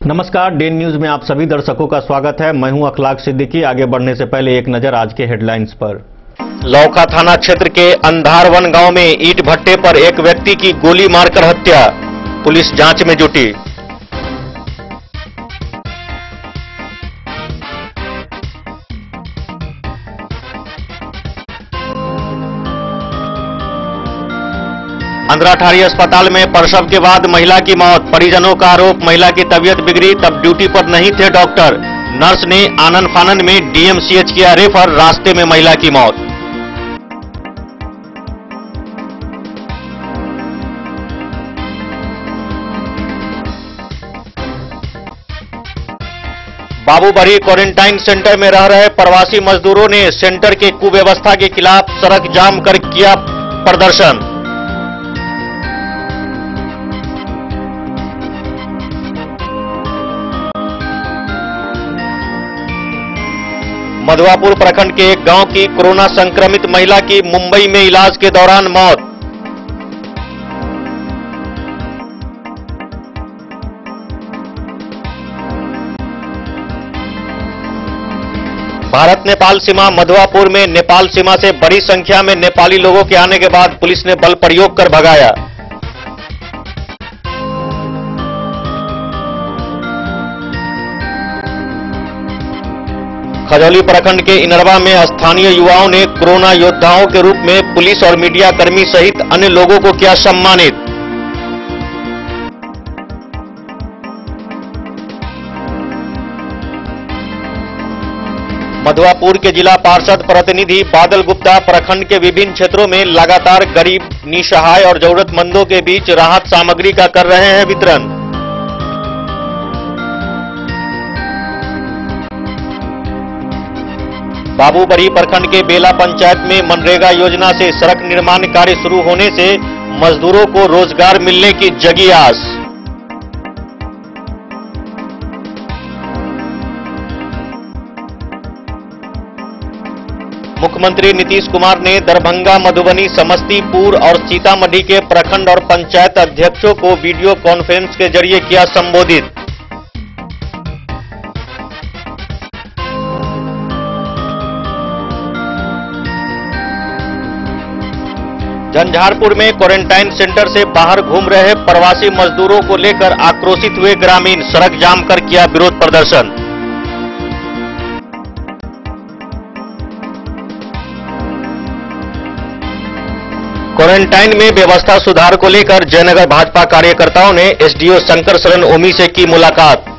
नमस्कार, day news में आप सभी दर्शकों का स्वागत है। मैं हूं अखलाक सिद्दीकी। आगे बढ़ने से पहले एक नजर आज के हेडलाइंस पर। लौखा थाना क्षेत्र के अंधारवन गांव में ईंट भट्टे पर एक व्यक्ति की गोली मारकर हत्या, पुलिस जांच में जुटी। अंद्राठारी अस्पताल में प्रसव के बाद महिला की मौत, परिजनों का आरोप महिला की तबीयत बिगड़ी तब ड्यूटी पर नहीं थे डॉक्टर। नर्स ने आनन फानन में डीएमसीएच किया रेफर, रास्ते में महिला की मौत। बाबूबरी क्वारंटाइन सेंटर में रह रहे प्रवासी मजदूरों ने सेंटर के कुव्यवस्था के खिलाफ सड़क जाम कर किया प्रदर्शन। मधवापुर प्रखंड के एक गांव की कोरोना संक्रमित महिला की मुंबई में इलाज के दौरान मौत। भारत नेपाल सीमा मधवापुर में नेपाल सीमा से बड़ी संख्या में नेपाली लोगों के आने के बाद पुलिस ने बल प्रयोग कर भगाया। खजौली प्रखंड के इनरवा में स्थानीय युवाओं ने कोरोना योद्धाओं के रूप में पुलिस और मीडिया कर्मी सहित अन्य लोगों को किया सम्मानित। मधवापुर के जिला पार्षद प्रतिनिधि बादल गुप्ता प्रखंड के विभिन्न क्षेत्रों में लगातार गरीब, निसहाय और जरूरतमंदों के बीच राहत सामग्री का कर रहे हैं वितरण। बाबूबरी प्रखंड के बेला पंचायत में मनरेगा योजना से सड़क निर्माण कार्य शुरू होने से मजदूरों को रोजगार मिलने की जगी आस। मुख्यमंत्री नीतीश कुमार ने दरभंगा, मधुबनी, समस्तीपुर और सीतामढ़ी के प्रखंड और पंचायत अध्यक्षों को वीडियो कॉन्फ्रेंस के जरिए किया संबोधित। झंझारपुर में क्वारंटाइन सेंटर से बाहर घूम रहे प्रवासी मजदूरों को लेकर आक्रोशित हुए ग्रामीण, सड़क जाम कर किया विरोध प्रदर्शन। क्वारंटाइन में व्यवस्था सुधार को लेकर जयनगर भाजपा कार्यकर्ताओं ने एसडीओ शंकर शरण ओमी से की मुलाकात।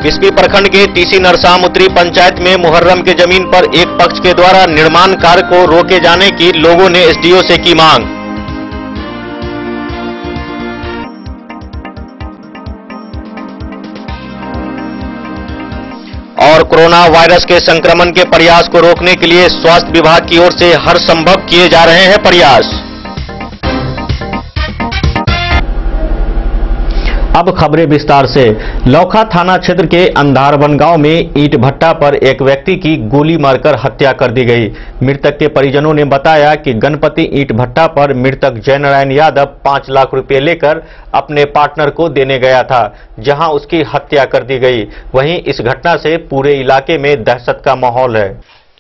बिस्पी प्रखंड के टीसी नरसाम उत्तरी पंचायत में मुहर्रम के जमीन पर एक पक्ष के द्वारा निर्माण कार्य को रोके जाने की लोगों ने एसडीओ से की मांग। और कोरोना वायरस के संक्रमण के प्रयास को रोकने के लिए स्वास्थ्य विभाग की ओर से हर संभव किए जा रहे हैं प्रयास। अब खबरें विस्तार से। लौखा थाना क्षेत्र के अंधारवन गांव में ईंट भट्टा पर एक व्यक्ति की गोली मारकर हत्या कर दी गई। मृतक के परिजनों ने बताया कि गणपति ईंट भट्टा पर मृतक जयनारायण यादव 5 लाख रुपए लेकर अपने पार्टनर को देने गया था, जहां उसकी हत्या कर दी गई। वहीं इस घटना से पूरे इलाके में दहशत का माहौल है।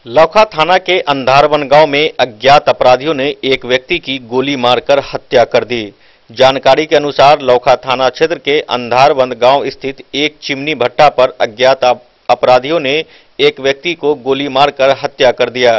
लौखा थाना के अंधारवन गांव में अज्ञात अपराधियों ने एक व्यक्ति की गोली मारकर हत्या कर दी। जानकारी के अनुसार लौखा थाना क्षेत्र के अंधारवन गांव स्थित एक चिमनी भट्टा पर अज्ञात अपराधियों ने एक व्यक्ति को गोली मारकर हत्या कर दिया।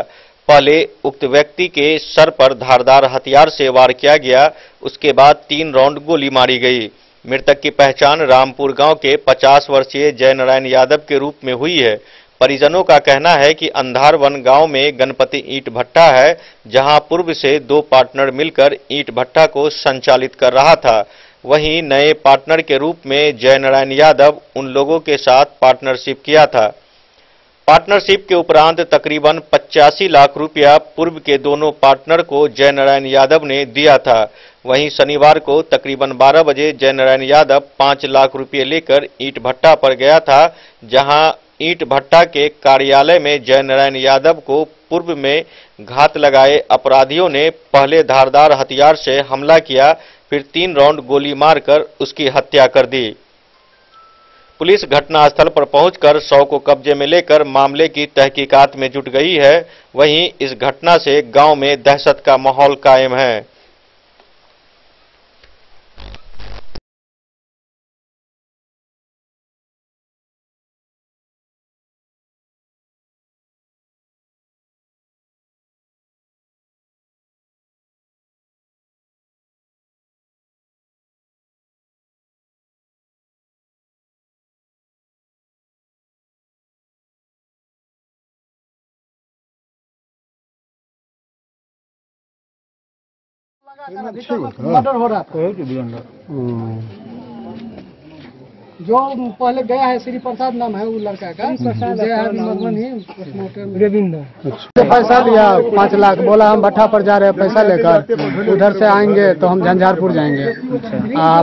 पहले उक्त व्यक्ति के सर पर धारदार हथियार से वार किया गया, उसके बाद 3 राउंड गोली मारी गई। मृतक की पहचान रामपुर गांव के 50 वर्षीय जयनारायण यादव के रूप में हुई है। परिजनों का कहना है कि अंधारवन गांव में गणपति ईंट भट्टा है, जहां पूर्व से 2 पार्टनर मिलकर ईंट भट्टा को संचालित कर रहा था। वहीं नए पार्टनर के रूप में जयनारायण यादव उन लोगों के साथ पार्टनरशिप किया था। पार्टनरशिप के उपरांत तकरीबन 85 लाख रुपया पूर्व के दोनों पार्टनर को जयनारायण यादव ने दिया था। वहीं शनिवार को तकरीबन 12 बजे जयनारायण यादव 5 लाख रुपये लेकर ईंट भट्टा पर गया था, जहां ईंट भट्टा के कार्यालय में जयनारायण यादव को पूर्व में घात लगाए अपराधियों ने पहले धारदार हथियार से हमला किया, फिर 3 राउंड गोली मारकर उसकी हत्या कर दी। पुलिस घटनास्थल पर पहुंचकर शव को कब्जे में लेकर मामले की तहकीकात में जुट गई है। वहीं इस घटना से गांव में दहशत का माहौल कायम है। मर्डर हो रहा था। जो पहले गया है श्री प्रसाद नाम है वो लड़का का, पैसा लिया 5 लाख, बोला हम भट्ठा पर जा रहे हैं पैसा लेकर, उधर से आएंगे तो हम झंझारपुर जाएंगे।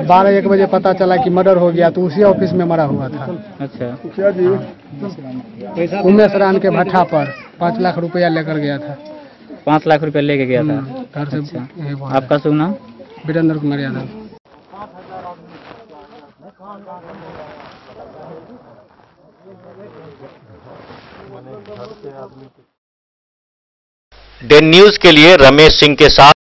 12-1 बजे पता चला कि मर्डर हो गया, तो उसी ऑफिस में मरा हुआ था। अच्छा, उमेश रान के भट्ठा पर 5 लाख रुपया लेकर गया था। 5 लाख रुपया लेके गया था घर से। अच्छा। आपका शुभ नाम? वीरेंद्र कुमार यादव। डेन न्यूज के लिए रमेश सिंह के साथ।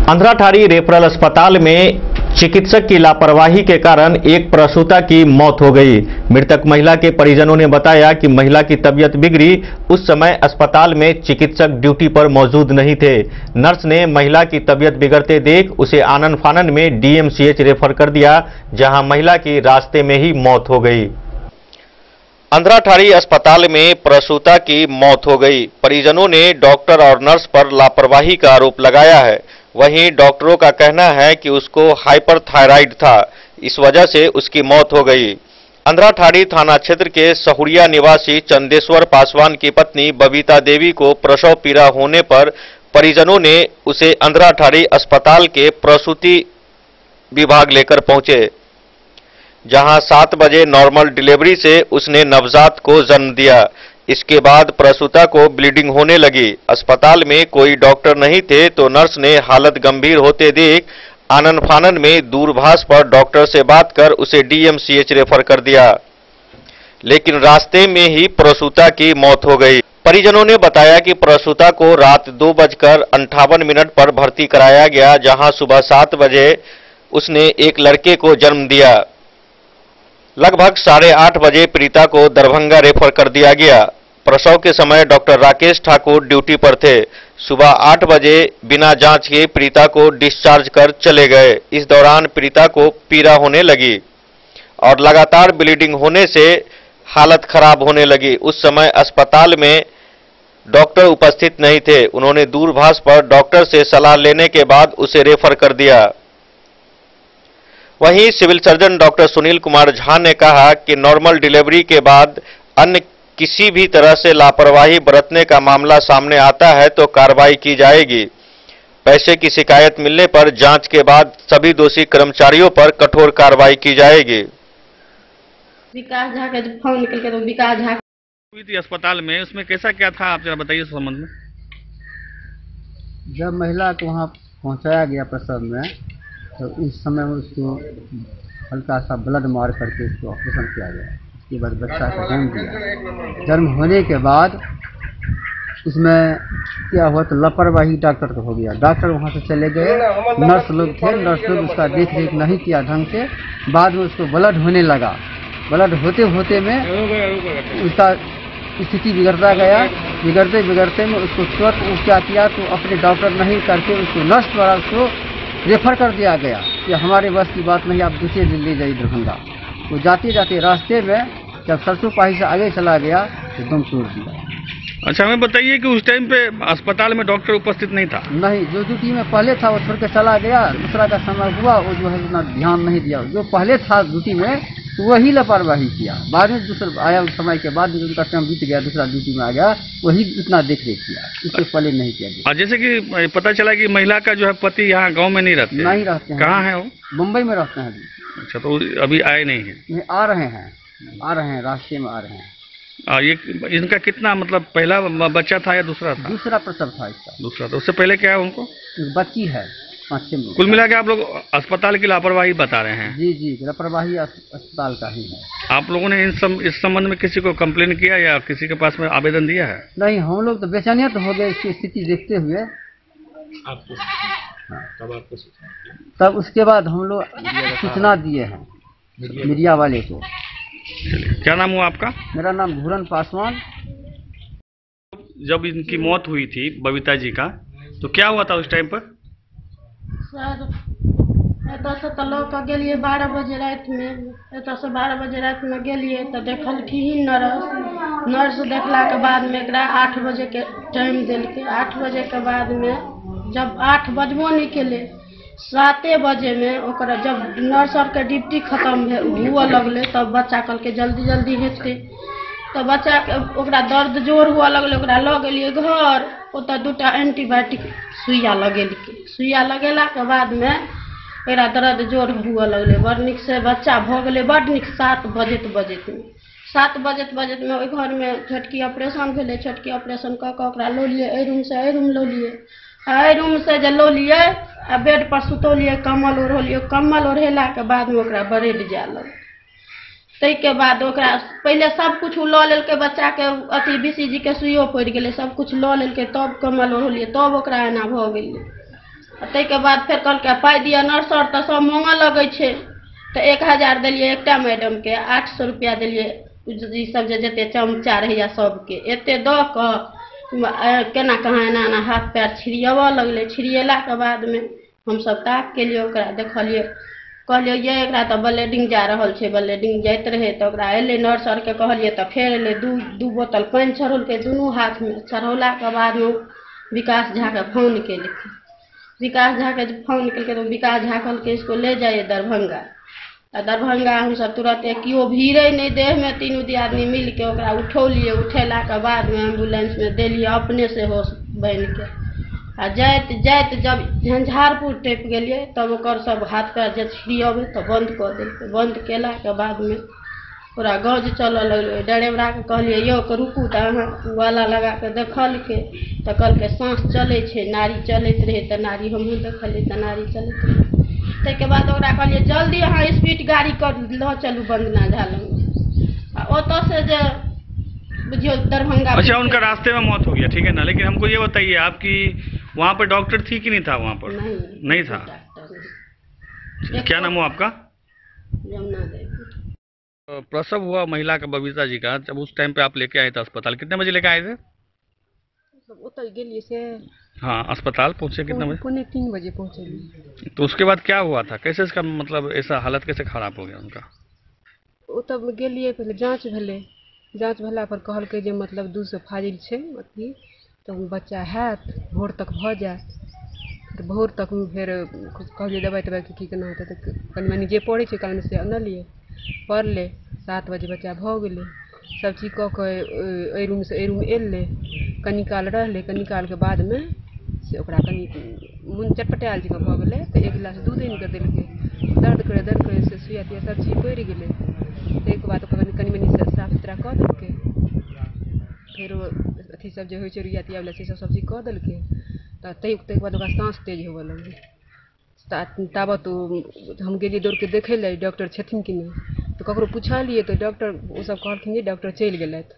अंधराठारी रेफरल अस्पताल में चिकित्सक की लापरवाही के कारण एक प्रसूता की मौत हो गई। मृतक महिला के परिजनों ने बताया कि महिला की तबीयत बिगड़ी, उस समय अस्पताल में चिकित्सक ड्यूटी पर मौजूद नहीं थे। नर्स ने महिला की तबीयत बिगड़ते देख उसे आनन फानन में डीएमसीएच रेफर कर दिया, जहां महिला की रास्ते में ही मौत हो गई। अंधराठारी अस्पताल में प्रसूता की मौत हो गई। परिजनों ने डॉक्टर और नर्स पर लापरवाही का आरोप लगाया है। वहीं डॉक्टरों का कहना है कि उसको हाइपरथायराइड था, इस वजह से उसकी मौत हो गई। अंधराठारी थाना क्षेत्र के सहुरिया निवासी चंदेश्वर पासवान की पत्नी बबीता देवी को प्रसव पीड़ा होने पर परिजनों ने उसे अंधराठारी अस्पताल के प्रसूति विभाग लेकर पहुंचे, जहां 7 बजे नॉर्मल डिलीवरी से उसने नवजात को जन्म दिया। इसके बाद प्रसूता को ब्लीडिंग होने लगी। अस्पताल में कोई डॉक्टर नहीं थे, तो नर्स ने हालत गंभीर होते देख आनन फानन में दूरभाष पर डॉक्टर से बात कर उसे डीएमसीएच रेफर कर दिया, लेकिन रास्ते में ही प्रसूता की मौत हो गई। परिजनों ने बताया कि प्रसूता को रात 2:58 पर भर्ती कराया गया, जहां सुबह 7 बजे उसने एक लड़के को जन्म दिया। लगभग 8:30 बजे पीड़िता को दरभंगा रेफर कर दिया गया। प्रसव के समय डॉक्टर राकेश ठाकुर ड्यूटी पर थे। सुबह 8 बजे बिना जांच के पीड़िता को डिस्चार्ज कर चले गए। इस दौरान पीड़िता को पीड़ा होने लगी और लगातार ब्लीडिंग होने से हालत खराब होने लगी। उस समय अस्पताल में डॉक्टर उपस्थित नहीं थे। उन्होंने दूरभाष पर डॉक्टर से सलाह लेने के बाद उसे रेफर कर दिया। वहीं civil surgeon doctor Sunil Kumar Jha ने कहा कि नॉर्मल डिलीवरी के बाद अन्य किसी भी तरह से लापरवाही बरतने का मामला सामने आता है तो कार्रवाई की जाएगी। पैसे की शिकायत मिलने पर जांच के बाद सभी दोषी कर्मचारियों पर कठोर कार्रवाई की जाएगी। विकास झा का फोन निकल के, तो विकास झा हुई थी अस्पताल में, उसमें कैसा क्या था आप जरा बताइए इस संबंध में। जब महिला को वहाँ पहुँचाया गया प्रसव में, तो उस समय उसको हल्का सा ब्लड मार करके उसको ऑपरेशन किया गया। उसके बाद बच्चा का जन्म दिया। जन्म होने के बाद उसमें क्या हुआ, तो लापरवाही डॉक्टर का हो गया। डॉक्टर वहाँ से चले गए, नर्स लोग थे, नर्स लोग उसका देख रेख नहीं किया ढंग से। बाद में उसको ब्लड होने लगा। ब्लड होते होते में उसका स्थिति बिगड़ता गया। बिगड़ते बिगड़ते में उसको तुरंत क्या किया, तो अपने डॉक्टर नहीं करके उसको नर्स द्वारा उसको रेफर कर दिया गया कि हमारे बस की बात नहीं, आप दूसरे दिन ले जाइए दरभंगा। वो जाते जाते रास्ते में जब सरसोपाही से आगे चला गया तो दम तोड़ दिया। अच्छा, हमें बताइए कि उस टाइम पे अस्पताल में डॉक्टर उपस्थित नहीं था? नहीं, जो ड्यूटी में पहले था वो छोड़ के चला गया। दूसरा का समय हुआ, वो जो है उतना ध्यान नहीं दिया। जो पहले था ड्यूटी में तो वही लापरवाही किया। बाद में दूसरा आया, उस समय के बाद उनका टाइम बीत गया, दूसरा ड्यूटी में आ गया, वही इतना देख रेख किया, इससे पहले नहीं किया। और जैसे कि पता चला कि महिला का जो है पति यहाँ गांव में नहीं रहते हैं। कहाँ है वो? मुंबई में रहते हैं अभी। अच्छा, तो अभी आए नहीं है? नहीं, आ रहे हैं, रास्ते में आ रहे हैं। और ये इनका कितना मतलब पहला बच्चा था या दूसरा था? दूसरा प्रसव था इसका। दूसरा। तो उससे पहले क्या है उनको? बच्ची है 5-6 महीने। कुल मिला के आप लोग अस्पताल की लापरवाही बता रहे हैं? जी, लापरवाही अस्पताल का ही है। आप लोगों ने इस संबंध में किसी को कंप्लेन किया या किसी के पास में आवेदन दिया है? नहीं, हम लोग तो बेचैनियत हो गए इसकी स्थिति देखते हुए। आपको तब उसके बाद हम लोग सूचना दिए हैं मीडिया वाले को। क्या नाम हुआ आपका? मेरा नाम घूरन पासवान। जब इनकी मौत हुई थी बबीता जी का, तो क्या हुआ था उस टाइम पर? सर एतऽ से तऽ लऽ कऽ गेलियै 12 बजे रातिमे, एतऽ से 12 बजे रातिमे गेलियै तऽ देखलखिन नर्स देखलाके बादमे एकरा 8 बजेके टाइम देलकै। 8 बजेके बादमे जब 8 बजबो नहीं केले, 7 बजे में ओकरा जब नर्स के ड्यूटी खत्म हुआ लगले, तब बच्चा कहलकै जल्दी जल्दी हेतै। तो बच्चा के ओकरा दर्द जोर हुआ लगले, ओकरा लऽ गेलियै घर। ओतऽ 2टा एंटीबायोटिक सुइया लगेलकै। सुइया लगेला के बाद में एकरा दर्द जोर हुआ लगले, बड़ नीक से बच्चा भऽ गेलै, बड़ नीक। 7 बजैत में ओहि घर में छोटकी ऑपरेशन भेलै। छोटकी ऑपरेशन कऽ कऽ ओकरा लऽ लियै एहि रूम से एहि रूम लऽ लियै। एहि रूम से जे लऽ लियै आ बेड पर सुतौलियै, कम्बल ओढ़ौलियै। कम्बल ओढ़ेला के बाद में ओकरा ब्रेड जाय लगलै। तै के बाद ओकरा पहले सब कुछ लऽ लेलकै, बच्चा के अथी BCG के सुइयो पड़ि गेलै, सब कुछ लऽ लेलकै, तब कम्बल ओढ़लियै, तब ओकरा एना भऽ गेलै। तै के बाद फेर कहलकै पाइ दिअ नर्स आर तऽ सब मांगऽ लगै छै, तऽ 1000 देलियै एकटा मैडम के, 800 रुपया देलियै ई सब जे जते चमचा रहैया सबके। एते दऽ कऽ केना कहाँ एना हाथ पैर छिड़ियाबऽ लगलै। छिड़ियेला के बाद में हमसब ताक केलियै, ओकरा देखलियै, कहलियै ये एकरा तऽ ब्लीडिंग जा रहल छै। ब्लीडिंग जाइत रहे तऽ ओकरा एलै नर्स आर के कहलियै तऽ फेर एलै। दू बोतल पानि चढ़ौलकै दुनू हाथ में। चढ़ौला के बाद में विकास झा के फोन केलकै। विकास झा के फोन केलकै तो विकास झा कहलकै इसको ले जाइए दरभंगा। आ दरभंगा हमसब तुरंत कियो भीड़े नहीं, देह में 3 आदमी मिल के ओकरा उठौलिए। उठेला के बाद में एम्बुलेंस में देलिए अपने से होश बन के। आ जाइत जाइत जब झंझारपुर टपि गेलिए तब ओकर सब हाथ पैर जे छिड़ियबै तऽ बंद कऽ देलकै। बंद केला के बाद में पूरा गौज चलऽ लगलै। ड्राइवरा के कहलिए यौ के रुकू, तऽ अहाँ वाला लगा के देखलकै तऽ कहलकै सांस चलै छै, नाड़ी चलैत रहे तऽ नाड़ी हमहूँ देखलिए तऽ नाड़ी चलैत रहे। तै के बाद ओकरा कहलिए जल्दी अहाँ स्पीड गाड़ी कर लऽ चलू बंदना झा लग। आ ओतऽ से जे बुझियो दरभंगा। अच्छा, उनका रास्ते में मौत हो गया, ठीक है ना, लेकिन हमको ये बताइए आपकी वहाँ पर डॉक्टर थी कि नहीं था? वहाँ पर नहीं था। क्या नाम हुआ आपका? यमुना देवी। प्रसव हुआ महिला का, बबीता जी का, जब उस टाइम पे आप लेके आए थे अस्पताल, कितने बजे लेके आए थे? हाँ, अस्पताल पहुँचे कितने बजे? 3 बजे पहुँचे। तो उसके बाद क्या हुआ था? कैसे इसका मतलब ऐसा हालत कैसे खराब हो गया उनका? तब गेलिए, पहले जांच भेलै। जांच भेला पर कहलकै जे मतलब 2 से फाजिल छै अथी, तो बच्चा हैत, भोर तक भऽ जायत। तो भोर तक फिर कहलिए दवाई तवाई की केना होतै, तऽ कनि मनि जे पड़ै छै कालमे से अनलिए, पड़लै। 7 बजे बच्चा भऽ गेलै। सब चीज कऽ कऽ एहि रूम से एहि रूम एलै, कनि काल रहलै। कनि काल के बाद में से ओकरा कनि मोन चटपटायल जकाँ भऽ गेलै, तऽ 1 गिलास दूध आनि कऽ देलकै। दर्द करे से सुइया तुइया सब चीज पड़ि गेलै। ताहिके बाद ओकरा कनि मनि साफ सुथरा कऽ देलकै। फेर अथी सब जे होइ छै रुइया तुइया वाला से सब चीज कऽ देलकै। तऽ ताहिके बाद ओकरा सांस तेज होबऽ लगलै। ताबत हम गेलिए दौड़ के देखै लए डॉक्टर छथिन कि नहीं, तो ककरो पुछलिए तो डॉक्टर ओ सब कहलखिन जे डॉक्टर चलि गेलथि।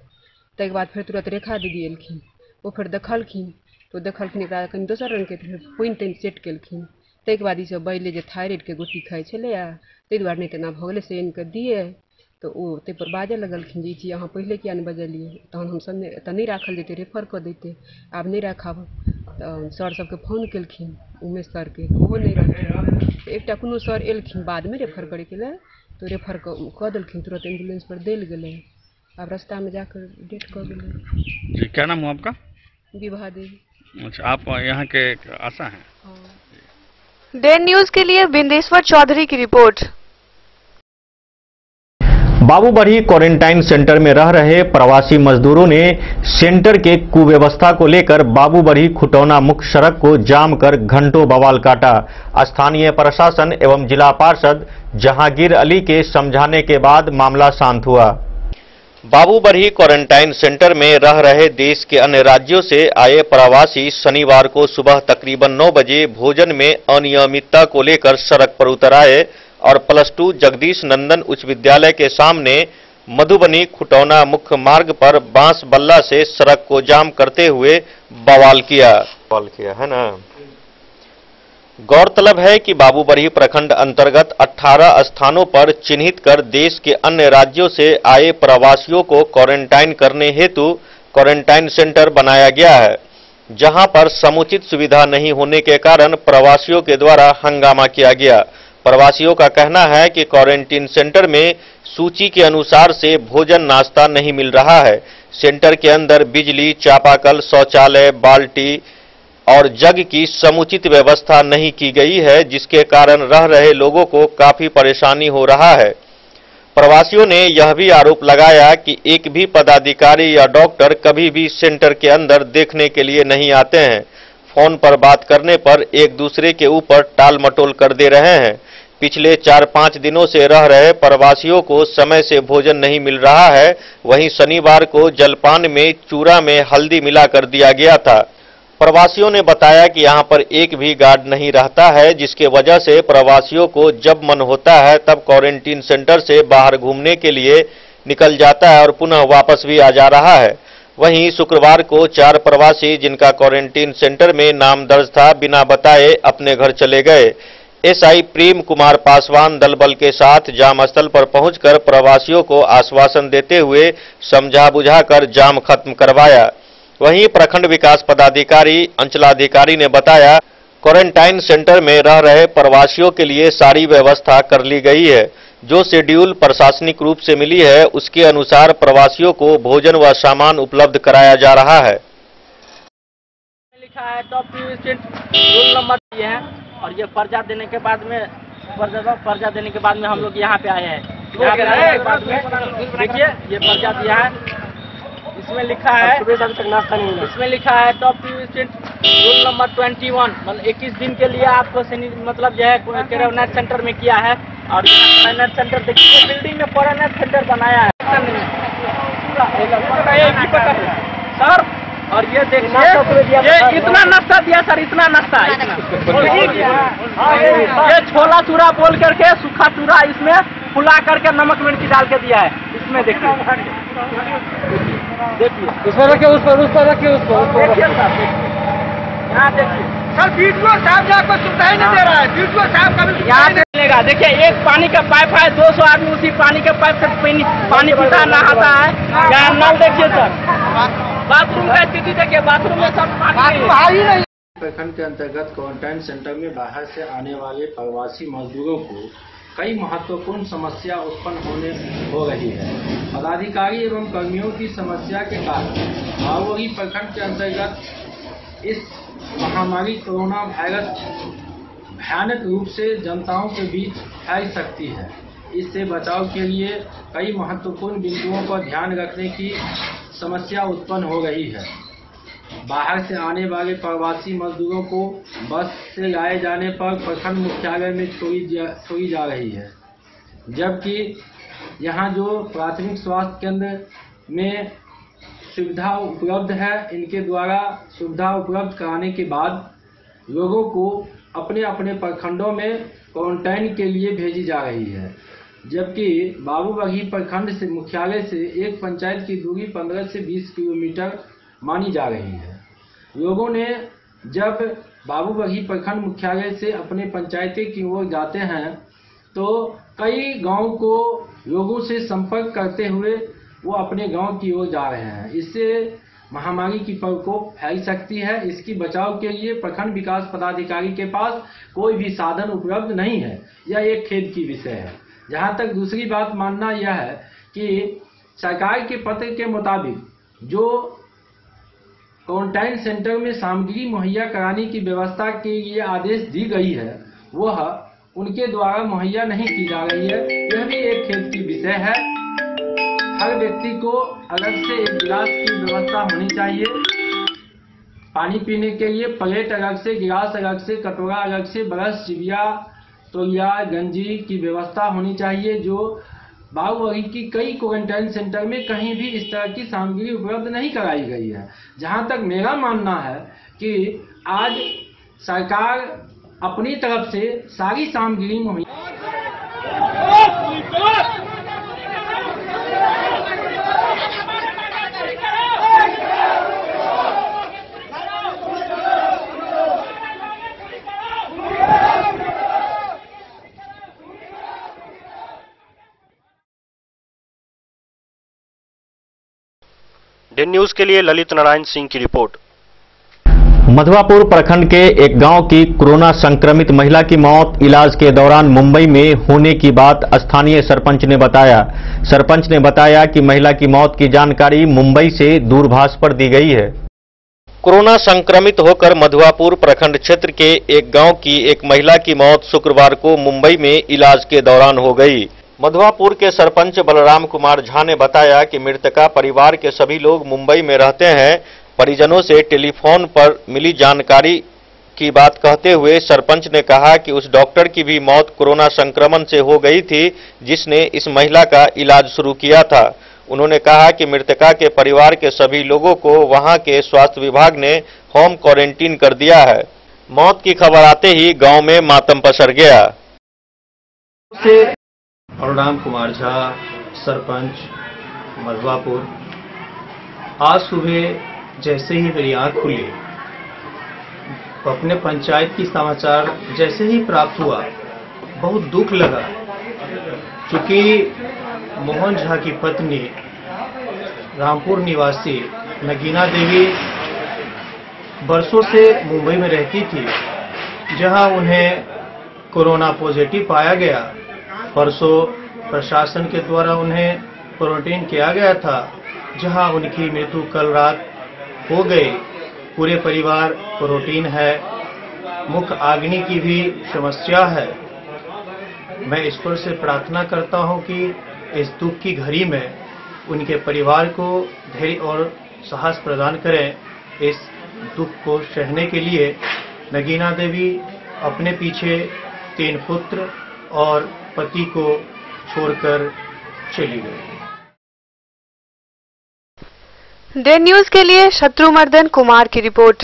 ताहिके बाद फेर तुरंत रेखा दीदी एलखिन, ओ फेर देखलखिन, तो देखलखिन एकरा कनि दोसर रंगके, फेर पानि तानि सेट केलखिन। ताहिके बाद ई सब बजलै जे थायराइडके गोटी खाइ छलै, ताहि दुआरे नहीं तेना भऽ गेलै से आनिकऽ दिए। तो ओ ताहिपर बाजऽ लगलखिन जे ई चीज अहाँ पहिले किया नहि बजलिए, तहन हमसब एतऽ नहीं राखल जैतै, रेफर कऽ दैतै, आब नहीं राखब। तऽ सर सबके फोन केलखिन, उमेश सरके, ओहो नहीं रखथिन। एकटा कोनो सर एलखिन बादमे रेफर करैके लेल, तो रेफर कऽ देलखिन, तुरंत एम्बुलेंस पर देल गेलै। अब रास्ता में जाकर डेथ कर गेलै। जी, क्या नाम हुआ आपका? विभा देवी। अच्छा, आप यहाँ के आशा हैं? हाँ। डे न्यूज के लिए बिंदेश्वर चौधरी की रिपोर्ट। बाबूबढ़ी क्वारंटाइन सेंटर में रह रहे प्रवासी मजदूरों ने सेंटर के कुव्यवस्था को लेकर बाबूबढ़ी खुटौना मुख्य सड़क को जाम कर घंटों बवाल काटा। स्थानीय प्रशासन एवं जिला पार्षद जहांगीर अली के समझाने के बाद मामला शांत हुआ। बाबूबढ़ी क्वारंटाइन सेंटर में रह रहे देश के अन्य राज्यों से आए प्रवासी शनिवार को सुबह तकरीबन 9 बजे भोजन में अनियमितता को लेकर सड़क पर उतर आए और +2 जगदीश नंदन उच्च विद्यालय के सामने मधुबनी खुटौना मुख्य मार्ग पर बांस बल्ला से सड़क को जाम करते हुए बवाल किया है ना। गौरतलब है कि बाबूबढ़ी प्रखंड अंतर्गत 18 स्थानों पर चिन्हित कर देश के अन्य राज्यों से आए प्रवासियों को क्वारंटाइन करने हेतु क्वारंटाइन सेंटर बनाया गया है, जहां पर समुचित सुविधा नहीं होने के कारण प्रवासियों के द्वारा हंगामा किया गया। प्रवासियों का कहना है कि क्वारंटीन सेंटर में सूची के अनुसार से भोजन नाश्ता नहीं मिल रहा है। सेंटर के अंदर बिजली, चापाकल, शौचालय, बाल्टी और जग की समुचित व्यवस्था नहीं की गई है, जिसके कारण रह रहे लोगों को काफी परेशानी हो रहा है। प्रवासियों ने यह भी आरोप लगाया कि एक भी पदाधिकारी या डॉक्टर कभी भी सेंटर के अंदर देखने के लिए नहीं आते हैं। फोन पर बात करने पर एक दूसरे के ऊपर टाल मटोल कर दे रहे हैं। पिछले 4-5 दिनों से रह रहे प्रवासियों को समय से भोजन नहीं मिल रहा है। वहीं शनिवार को जलपान में चूरा में हल्दी मिलाकर दिया गया था। प्रवासियों ने बताया कि यहां पर एक भी गार्ड नहीं रहता है, जिसके वजह से प्रवासियों को जब मन होता है तब क्वारंटीन सेंटर से बाहर घूमने के लिए निकल जाता है और पुनः वापस भी आ जा रहा है। वहीं शुक्रवार को 4 प्रवासी जिनका क्वारंटीन सेंटर में नाम दर्ज था, बिना बताए अपने घर चले गए। एसआई प्रेम कुमार पासवान दल बल के साथ जाम स्थल पर पहुंचकर प्रवासियों को आश्वासन देते हुए समझा बुझाकर जाम खत्म करवाया। वहीं प्रखंड विकास पदाधिकारी अंचलाधिकारी ने बताया, क्वारंटाइन सेंटर में रह रहे प्रवासियों के लिए सारी व्यवस्था कर ली गई है। जो शेड्यूल प्रशासनिक रूप से मिली है, उसके अनुसार प्रवासियों को भोजन व सामान उपलब्ध कराया जा रहा है। लिखा है टॉप रूम नंबर ये है और ये पर्चा देने के बाद में हम लोग यहाँ पे आए हैं। देखिए ये पर्चा दिया है, इसमें लिखा है इसमें लिखा है टॉप रूल नंबर 21, मतलब 21 दिन के लिए आपको मतलब जो है क्वारंटाइन सेंटर में किया है। और क्वारंटाइन सेंटर देखिए बिल्डिंग में क्वारंटाइन सेंटर बनाया है सर। और ये देखिए ये इतना नाश्ता दिया सर, इतना नाश्ता ये छोला चूरा बोल करके सूखा चूरा इसमें फुला करके नमक मिर्ची डाल के दिया है। इसमें देखिए उसमें रखिए, उस पर रखिए, उसको यहाँ देखिए सर। वीडियो साहब यहाँ को सुविधा ही नहीं दे रहा है। वीडियो साहब का यहाँ मिलेगा। देखिए एक पानी का पाइप है, 200 आदमी उसी पानी के पाइप से पानी पीता नहाता है। यहाँ नल देखिए सर, बाथरूम का स्थिति देखिए, बाथरूम में सब पानी नहीं। प्रखंड के अंतर्गत क्वारंटाइन सेंटर में बाहर से आने वाले प्रवासी मजदूरों को कई महत्वपूर्ण समस्या उत्पन्न हो रही है। पदाधिकारी एवं कर्मियों की समस्या के कारण बाबूबढ़ी प्रखंड के अंतर्गत इस महामारी कोरोना वायरस भयानक रूप से जनताओं के बीच फैल सकती है। इससे बचाव के लिए कई महत्वपूर्ण बिंदुओं पर ध्यान रखने की समस्या उत्पन्न हो रही है। बाहर से आने वाले प्रवासी मजदूरों को बस से लाए जाने पर प्रखंड मुख्यालय में छोड़ी जा रही है, जबकि यहाँ जो प्राथमिक स्वास्थ्य केंद्र में सुविधा उपलब्ध है, इनके द्वारा सुविधा उपलब्ध कराने के बाद लोगों को अपने अपने प्रखंडों में क्वारंटाइन के लिए भेजी जा रही है। जबकि बाबूबढ़ी प्रखंड से मुख्यालय से एक पंचायत की दूरी 15 से 20 किलोमीटर मानी जा रही है। लोगों ने जब बाबूबढ़ी प्रखंड मुख्यालय से अपने पंचायतें की ओर जाते हैं तो कई गांव को लोगों से संपर्क करते हुए वो अपने गांव की ओर जा रहे हैं। इससे महामारी की प्रकोप फैल सकती है। इसकी बचाव के लिए प्रखंड विकास पदाधिकारी के पास कोई भी साधन उपलब्ध नहीं है। यह एक खेद की विषय है। जहां तक दूसरी बात मानना यह है कि सरकार के पत्र के मुताबिक जो क्वारंटाइन सेंटर में सामग्री मुहैया कराने की व्यवस्था के लिए आदेश दी गई है, वह उनके द्वारा मुहैया नहीं की जा रही है। यह भी एक खेद की विषय है। हर व्यक्ति को अलग से एक गिलास की व्यवस्था होनी चाहिए। पानी पीने के लिए प्लेट अलग से, गिलास अलग से, कटोरा अलग से, ब्रश, चिबिया, तौलिया, गंजी की व्यवस्था होनी चाहिए, जो बाबूबड़ी की कई क्वारंटाइन सेंटर में कहीं भी इस तरह की सामग्री उपलब्ध नहीं कराई गई है। जहां तक मेरा मानना है कि आज सरकार अपनी तरफ से सारी सामग्री मुहैया डे न्यूज के लिए ललित नारायण सिंह की रिपोर्ट। मधवापुर प्रखंड के एक गांव की कोरोना संक्रमित महिला की मौत इलाज के दौरान मुंबई में होने की बात स्थानीय सरपंच ने बताया। सरपंच ने बताया कि महिला की मौत की जानकारी मुंबई से दूरभाष पर दी गई है। कोरोना संक्रमित होकर मधवापुर प्रखंड क्षेत्र के एक गांव की एक महिला की मौत शुक्रवार को मुंबई में इलाज के दौरान हो गई। मधवापुर के सरपंच बलराम कुमार झा ने बताया कि मृतका परिवार के सभी लोग मुंबई में रहते हैं। परिजनों से टेलीफोन पर मिली जानकारी की बात कहते हुए सरपंच ने कहा कि उस डॉक्टर की भी मौत कोरोना संक्रमण से हो गई थी जिसने इस महिला का इलाज शुरू किया था। उन्होंने कहा कि मृतका के परिवार के सभी लोगों को वहां के स्वास्थ्य विभाग ने होम क्वारंटीन कर दिया है। मौत की खबर आते ही गांव में मातम पसर गया। बलराम कुमार झा, सरपंच मधवापुर। आज सुबह जैसे ही मेरी आंख खुली, अपने पंचायत की समाचार जैसे ही प्राप्त हुआ, बहुत दुख लगा, क्योंकि मोहन झा की पत्नी रामपुर निवासी नगीना देवी बरसों से मुंबई में रहती थी, जहां उन्हें कोरोना पॉजिटिव पाया गया। परसों प्रशासन के द्वारा उन्हें क्वारंटीन किया गया था, जहां उनकी मृत्यु कल रात हो गई। पूरे परिवार क्वारंटीन है। मुख्य अग्नि की भी समस्या है। मैं ईश्वर से प्रार्थना करता हूं कि इस दुख की घड़ी में उनके परिवार को धैर्य और साहस प्रदान करें। इस दुख को सहने के लिए नगीना देवी अपने पीछे 3 पुत्र और पति को छोड़कर चली गई। डे न्यूज के लिए शत्रुमर्दन कुमार की रिपोर्ट।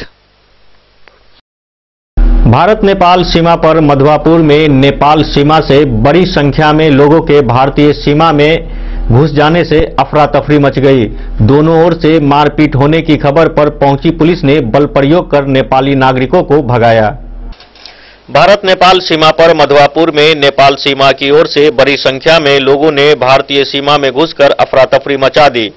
भारत नेपाल सीमा पर मधवापुर में नेपाल सीमा से बड़ी संख्या में लोगों के भारतीय सीमा में घुस जाने से अफरा तफरी मच गई। दोनों ओर से मारपीट होने की खबर पर पहुंची पुलिस ने बल प्रयोग कर नेपाली नागरिकों को भगाया। भारत नेपाल सीमा पर मधवापुर में नेपाल सीमा की ओर से बड़ी संख्या में लोगों ने भारतीय सीमा में घुसकर अफरा तफरी मचा दी।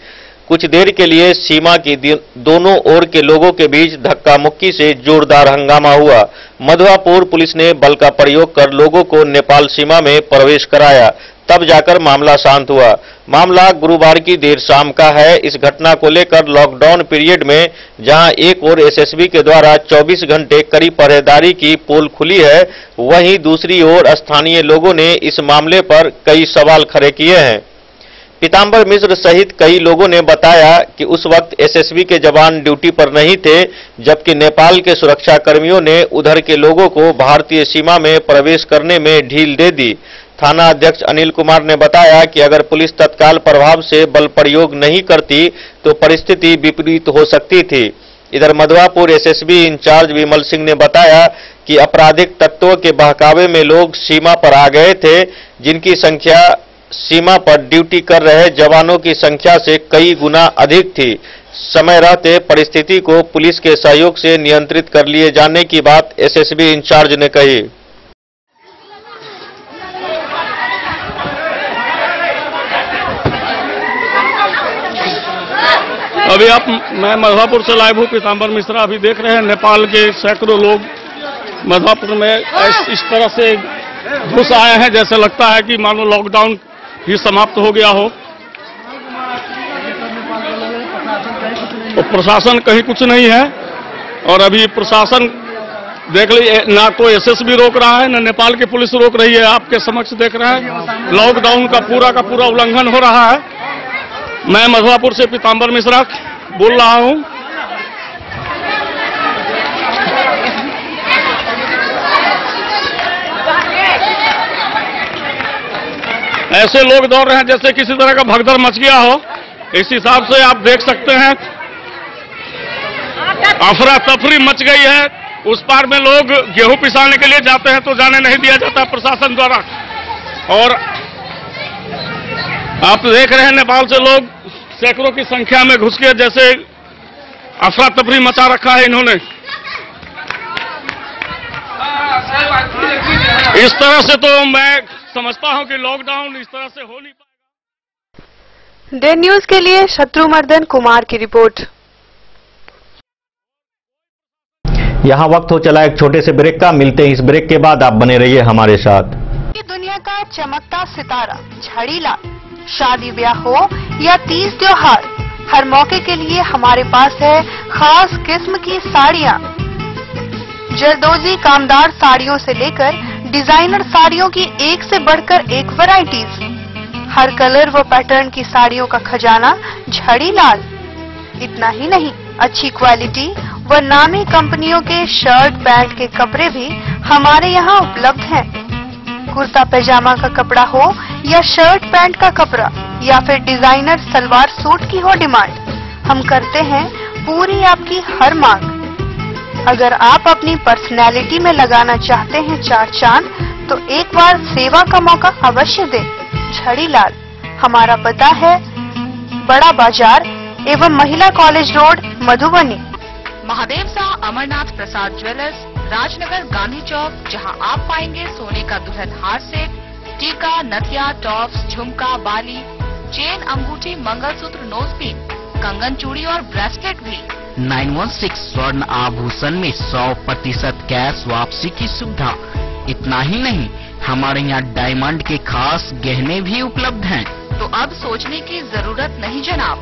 कुछ देर के लिए सीमा की दोनों ओर के लोगों के बीच धक्का मुक्की से जोरदार हंगामा हुआ। मधवापुर पुलिस ने बल का प्रयोग कर लोगों को नेपाल सीमा में प्रवेश कराया, तब जाकर मामला शांत हुआ। मामला गुरुवार की देर शाम का है। इस घटना को लेकर लॉकडाउन पीरियड में जहां एक ओर एसएसबी के द्वारा 24 घंटे कड़ी पहरेदारी की पोल खुली है, वहीं दूसरी ओर स्थानीय लोगों ने इस मामले पर कई सवाल खड़े किए हैं। पीताम्बर मिश्र सहित कई लोगों ने बताया कि उस वक्त एसएसबी के जवान ड्यूटी पर नहीं थे, जबकि नेपाल के सुरक्षा कर्मियों ने उधर के लोगों को भारतीय सीमा में प्रवेश करने में ढील दे दी। थाना अध्यक्ष अनिल कुमार ने बताया कि अगर पुलिस तत्काल प्रभाव से बल प्रयोग नहीं करती तो परिस्थिति विपरीत हो सकती थी। इधर मधवापुर एसएसबी इंचार्ज विमल सिंह ने बताया कि आपराधिक तत्वों के बहकावे में लोग सीमा पर आ गए थे, जिनकी संख्या सीमा पर ड्यूटी कर रहे जवानों की संख्या से कई गुना अधिक थी। समय रहते परिस्थिति को पुलिस के सहयोग से नियंत्रित कर लिए जाने की बात एसएसबी इंचार्ज ने कही। अभी मैं मधवापुर से लाइव हूँ। पीताम्बर मिश्रा अभी देख रहे हैं नेपाल के सैकड़ों लोग मधवापुर में इस तरह से घुस आए हैं, जैसे लगता है कि मानो लॉकडाउन ही समाप्त हो गया हो। तो प्रशासन कहीं कुछ नहीं है, और अभी प्रशासन देख लीजिए, ना कोई एसएसबी रोक रहा है, ना नेपाल की पुलिस रोक रही है। आपके समक्ष देख रहे हैं लॉकडाउन का पूरा उल्लंघन हो रहा है। मैं मधुआपुर से पीताम्बर मिश्रा बोल रहा हूं। ऐसे लोग दौड़ रहे हैं जैसे किसी तरह का भगदड़ मच गया हो। इस हिसाब से आप देख सकते हैं अफरा तफरी मच गई है। उस पार में लोग गेहूं पिसाने के लिए जाते हैं तो जाने नहीं दिया जाता प्रशासन द्वारा। और आप देख रहे हैं नेपाल से लोग सैकड़ों की संख्या में घुस के जैसे अफरा तफरी मचा रखा है इन्होंने। इस तरह से तो मैं समझता हूं कि लॉकडाउन इस तरह से हो नहीं पाएगा। डे न्यूज के लिए शत्रुमर्दन कुमार की रिपोर्ट। यहाँ वक्त हो चला एक छोटे से ब्रेक का। मिलते हैं इस ब्रेक के बाद, आप बने रहिए हमारे साथ। दुनिया का चमकता सितारा झड़ीलाल, शादी ब्याह हो या तीज त्योहार, हर मौके के लिए हमारे पास है खास किस्म की साड़ियाँ। जरदोजी कामदार साड़ियों से लेकर डिजाइनर साड़ियों की एक से बढ़कर एक वैरायटीज, हर कलर व पैटर्न की साड़ियों का खजाना झड़ीलाल। इतना ही नहीं, अच्छी क्वालिटी व नामी कंपनियों के शर्ट पैंट के कपड़े भी हमारे यहाँ उपलब्ध हैं। कुर्ता पैजामा का कपड़ा हो या शर्ट पैंट का कपड़ा या फिर डिजाइनर सलवार सूट की हो डिमांड, हम करते हैं पूरी आपकी हर मांग। अगर आप अपनी पर्सनैलिटी में लगाना चाहते हैं चार चांद, तो एक बार सेवा का मौका अवश्य दें। झड़ीलाल, हमारा पता है बड़ा बाजार एवं महिला कॉलेज रोड, मधुबनी। महादेव शाह अमरनाथ प्रसाद ज्वेलर्स, राजनगर, गांधी चौक, जहां आप पाएंगे सोने का दुल्हन हार सेट, टीका, नथिया, टॉप्स, झुमका, बाली, चेन, अंगूठी, मंगलसूत्र, नोजपिन, कंगन, चूड़ी और ब्रेसलेट भी। 916 स्वर्ण आभूषण में 100% कैश वापसी की सुविधा। इतना ही नहीं, हमारे यहाँ डायमंड के खास गहने भी उपलब्ध हैं। तो अब सोचने की जरूरत नहीं जनाब,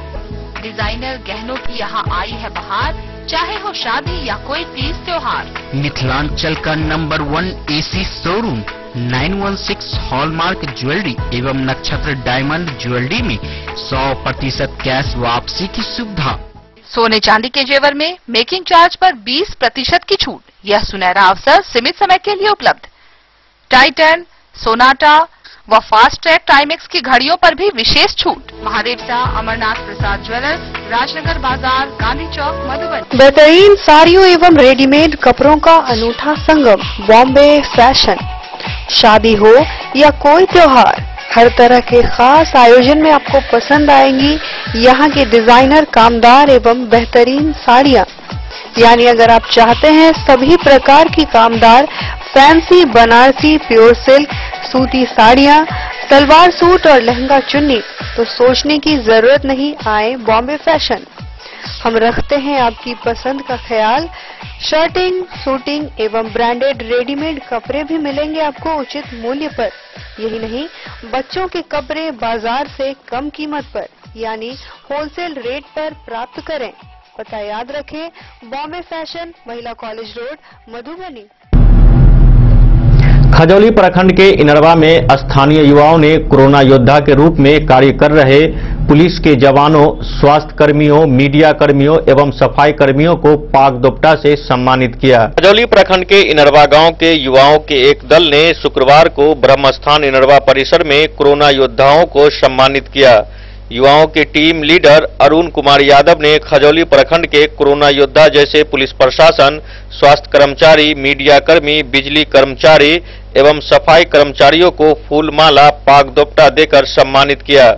डिजाइनर गहनों की यहाँ आई है बहार, चाहे हो शादी या कोई तीज त्योहार। मिथिलांचल का number 1 AC showroom 916 hallmark jewellery एवं नक्षत्र डायमंड ज्वेलरी में 100% कैश वापसी की सुविधा। सोने चांदी के जेवर में मेकिंग चार्ज पर 20% की छूट। यह सुनहरा अवसर सीमित समय के लिए उपलब्ध। टाइटन, सोनाटा व फास्ट ट्रैक टाइमेक्स की घड़ियों पर भी विशेष छूट। महादेव शाह अमरनाथ प्रसाद ज्वेलर्स, राजनगर बाजार, गांधी चौक, मधुबनी। बेहतरीन साड़ियों एवं रेडीमेड कपड़ों का अनूठा संगम, बॉम्बे फैशन। शादी हो या कोई त्योहार, हर तरह के खास आयोजन में आपको पसंद आएंगी यहाँ की डिजाइनर, कामदार एवं बेहतरीन साड़ियाँ। यानी अगर आप चाहते हैं सभी प्रकार की कामदार, फैंसी, बनारसी, प्योर सिल्क, सूती साड़ियाँ, सलवार सूट और लहंगा चुन्नी, तो सोचने की जरूरत नहीं, आए बॉम्बे फैशन। हम रखते हैं आपकी पसंद का ख्याल। शर्टिंग, सूटिंग एवं ब्रांडेड रेडीमेड कपड़े भी मिलेंगे आपको उचित मूल्य पर। यही नहीं, बच्चों के कपड़े बाजार से कम कीमत पर, यानी होलसेल रेट पर प्राप्त करें। पता याद रखें, बॉम्बे फैशन, महिला कॉलेज रोड, मधुबनी। खजौली प्रखंड के इनरवा में स्थानीय युवाओं ने कोरोना योद्धा के रूप में कार्य कर रहे पुलिस के जवानों, स्वास्थ्य कर्मियों, मीडिया कर्मियों एवं सफाई कर्मियों को पाक दुपट्टा से सम्मानित किया। खजौली प्रखंड के इनरवा गांव के युवाओं के एक दल ने शुक्रवार को ब्रह्मस्थान इनरवा परिसर में कोरोना योद्धाओं को सम्मानित किया। युवाओं के टीम लीडर अरुण कुमार यादव ने खजौली प्रखंड के कोरोना योद्धा जैसे पुलिस प्रशासन, स्वास्थ्य कर्मचारी, मीडिया कर्मी, बिजली कर्मचारी एवं सफाई कर्मचारियों को फूलमाला, पाक दुपट्टा देकर सम्मानित किया,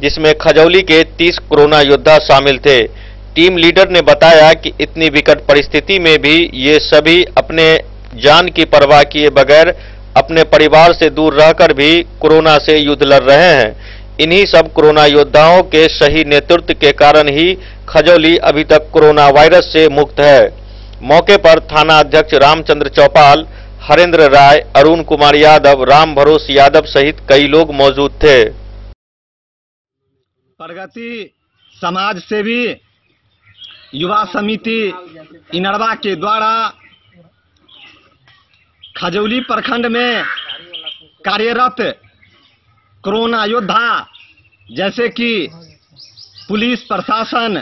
जिसमें खजौली के 30 कोरोना योद्धा शामिल थे। टीम लीडर ने बताया कि इतनी विकट परिस्थिति में भी ये सभी अपने जान की परवाह किए बगैर अपने परिवार से दूर रहकर भी कोरोना से युद्ध लड़ रहे हैं। इन्हीं सब कोरोना योद्धाओं के सही नेतृत्व के कारण ही खजौली अभी तक कोरोना वायरस से मुक्त है। मौके पर थाना अध्यक्ष रामचंद्र चौपाल, हरेंद्र राय, अरुण कुमार यादव, राम भरोस यादव सहित कई लोग मौजूद थे। प्रगति समाज सेवी युवा समिति इनरवा के द्वारा खजौली प्रखंड में कार्यरत कोरोना योद्धा जैसे कि पुलिस प्रशासन,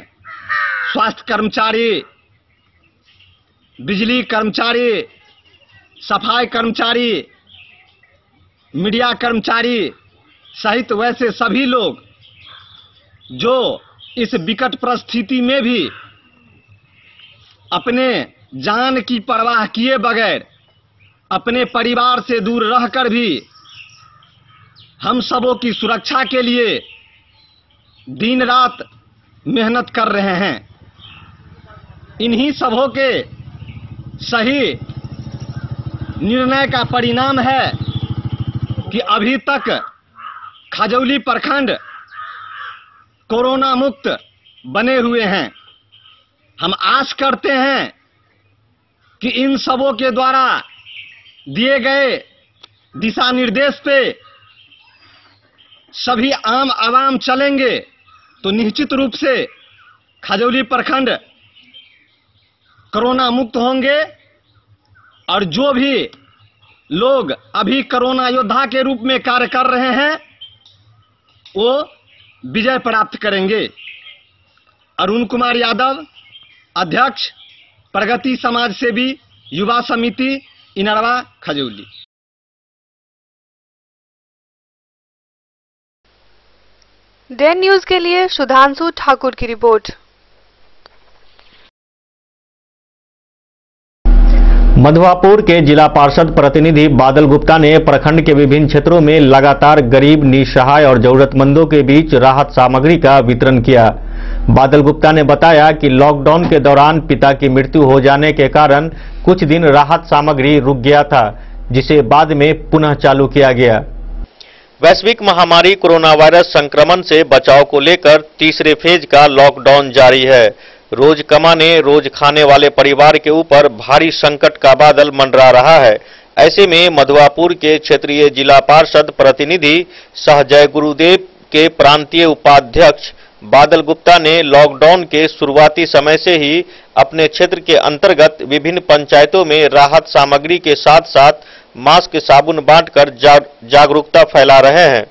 स्वास्थ्य कर्मचारी, बिजली कर्मचारी, सफाई कर्मचारी, मीडिया कर्मचारी सहित वैसे सभी लोग जो इस विकट परिस्थिति में भी अपने जान की परवाह किए बगैर अपने परिवार से दूर रहकर भी हम सबों की सुरक्षा के लिए दिन रात मेहनत कर रहे हैं। इन्हीं सबों के सही निर्णय का परिणाम है कि अभी तक खजौली प्रखंड कोरोना मुक्त बने हुए हैं। हम आश करते हैं कि इन सबों के द्वारा दिए गए दिशा निर्देश पे सभी आम आवाम चलेंगे तो निश्चित रूप से खजौली प्रखंड कोरोना मुक्त होंगे और जो भी लोग अभी कोरोना योद्धा के रूप में कार्य कर रहे हैं वो विजय प्राप्त करेंगे। अरुण कुमार यादव, अध्यक्ष प्रगति समाज सेवी युवा समिति इनरवा खजौली। डेन न्यूज के लिए सुधांशु ठाकुर की रिपोर्ट। मधवापुर के जिला पार्षद प्रतिनिधि बादल गुप्ता ने प्रखंड के विभिन्न क्षेत्रों में लगातार गरीब, निसहाय और जरूरतमंदों के बीच राहत सामग्री का वितरण किया। बादल गुप्ता ने बताया कि लॉकडाउन के दौरान पिता की मृत्यु हो जाने के कारण कुछ दिन राहत सामग्री रुक गया था, जिसे बाद में पुनः चालू किया गया। वैश्विक महामारी कोरोना वायरस संक्रमण से बचाव को लेकर तीसरे फेज का लॉकडाउन जारी है। रोज कमाने रोज खाने वाले परिवार के ऊपर भारी संकट का बादल मंडरा रहा है। ऐसे में मधवापुर के क्षेत्रीय जिला पार्षद प्रतिनिधि सह जय गुरुदेव के प्रांतीय उपाध्यक्ष बादल गुप्ता ने लॉकडाउन के शुरुआती समय से ही अपने क्षेत्र के अंतर्गत विभिन्न पंचायतों में राहत सामग्री के साथ साथ मास्क, साबुन बांटकर जागरूकता फैला रहे हैं।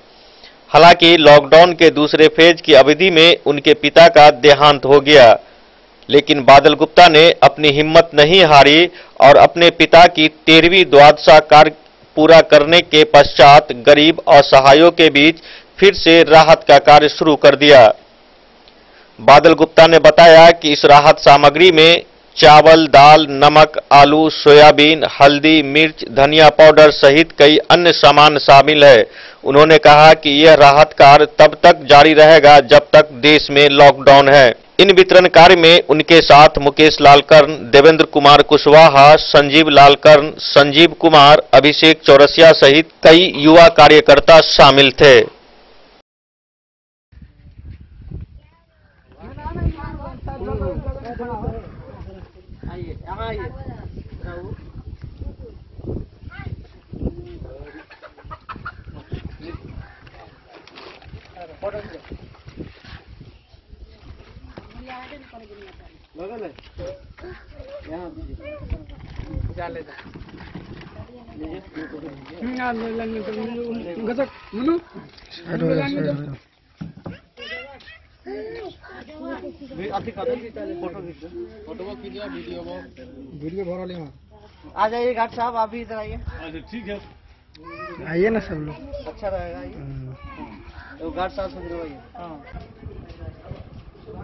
हालांकि लॉकडाउन के दूसरे फेज की अवधि में उनके पिता का देहांत हो गया, लेकिन बादल गुप्ता ने अपनी हिम्मत नहीं हारी और अपने पिता की 13वीं द्वादशा कार्य पूरा करने के पश्चात गरीब असहायों के बीच फिर से राहत का कार्य शुरू कर दिया। बादल गुप्ता ने बताया कि इस राहत सामग्री में चावल, दाल, नमक, आलू, सोयाबीन, हल्दी, मिर्च, धनिया पाउडर सहित कई अन्य सामान शामिल है। उन्होंने कहा कि यह राहत कार्य तब तक जारी रहेगा जब तक देश में लॉकडाउन है। इन वितरण कार्य में उनके साथ मुकेश लाल कर्ण, देवेंद्र कुमार कुशवाहा, संजीव लाल कर्ण, संजीव कुमार, अभिषेक चौरसिया सहित कई युवा कार्यकर्ता शामिल थे। आ जाइए घाट साहब, आप भी इधर आइए। ठीक है, आइए ना सब लोग, अच्छा रहेगा। तो घाट साहब से जुड़वाइए।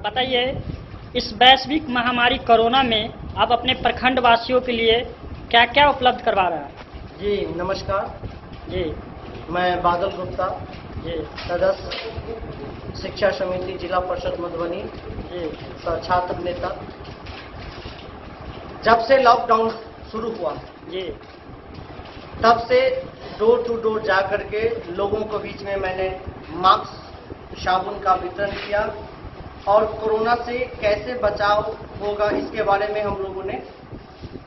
बताइए, इस वैश्विक महामारी कोरोना में आप अपने प्रखंड वासियों के लिए क्या क्या उपलब्ध करवा रहे हैं? जी नमस्कार जी, मैं बादल गुप्ता जी, सदस्य शिक्षा समिति जिला परिषद मधुबनी जी, छात्र नेता। जब से लॉकडाउन शुरू हुआ जी, तब से डोर टू डोर जा करके लोगों के बीच में मैंने मास्क, साबुन का वितरण किया और कोरोना से कैसे बचाव होगा इसके बारे में हम लोगों ने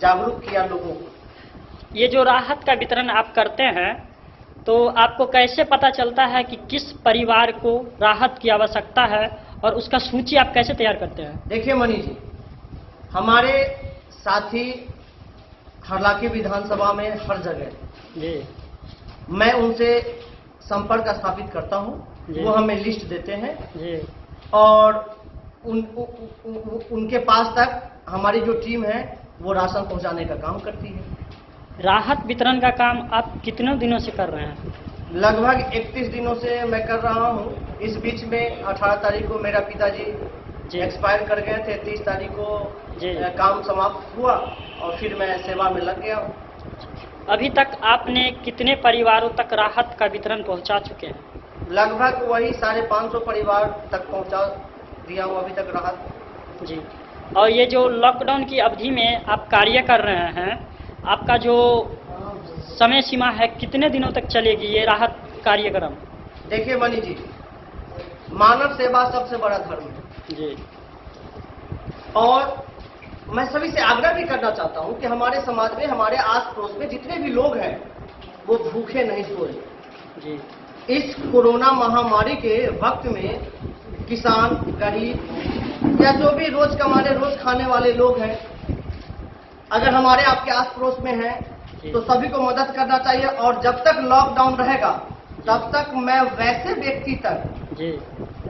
जागरूक किया लोगों को। ये जो राहत का वितरण आप करते हैं, तो आपको कैसे पता चलता है कि किस परिवार को राहत की आवश्यकता है और उसका सूची आप कैसे तैयार करते हैं? देखिए मनी जी, हमारे साथी हरलाखी विधानसभा में हर जगह जी, मैं उनसे संपर्क स्थापित करता हूं, वो हमें लिस्ट देते हैं जी, और उनके पास तक हमारी जो टीम है वो राशन पहुंचाने का काम करती है। राहत वितरण का काम आप कितने दिनों से कर रहे हैं? लगभग 31 दिनों से मैं कर रहा हूँ। इस बीच में 18 तारीख को मेरा पिताजी एक्सपायर कर गए थे, 30 तारीख को काम समाप्त हुआ और फिर मैं सेवा में लग गया हूँ। अभी तक आपने कितने परिवारों तक राहत का वितरण पहुंचा चुके हैं? लगभग वही 550 परिवार तक पहुंचा दिया हूँ अभी तक राहत। जी। और ये जो लॉकडाउन की अवधि में आप कार्य कर रहे हैं, आपका जो समय सीमा है कितने दिनों तक चलेगी ये राहत कार्यक्रम? देखिए मनी जी, मानव सेवा सबसे बड़ा धर्म है जी। और मैं सभी से आग्रह भी करना चाहता हूं कि हमारे समाज में, हमारे आस पड़ोस में जितने भी लोग हैं वो भूखे नहीं सोए जी। इस कोरोना महामारी के वक्त में किसान, गरीब या जो भी रोज कमाने रोज खाने वाले लोग हैं, अगर हमारे आपके आस पड़ोस में हैं तो सभी को मदद करना चाहिए। और जब तक लॉकडाउन रहेगा तब तक मैं वैसे व्यक्ति तक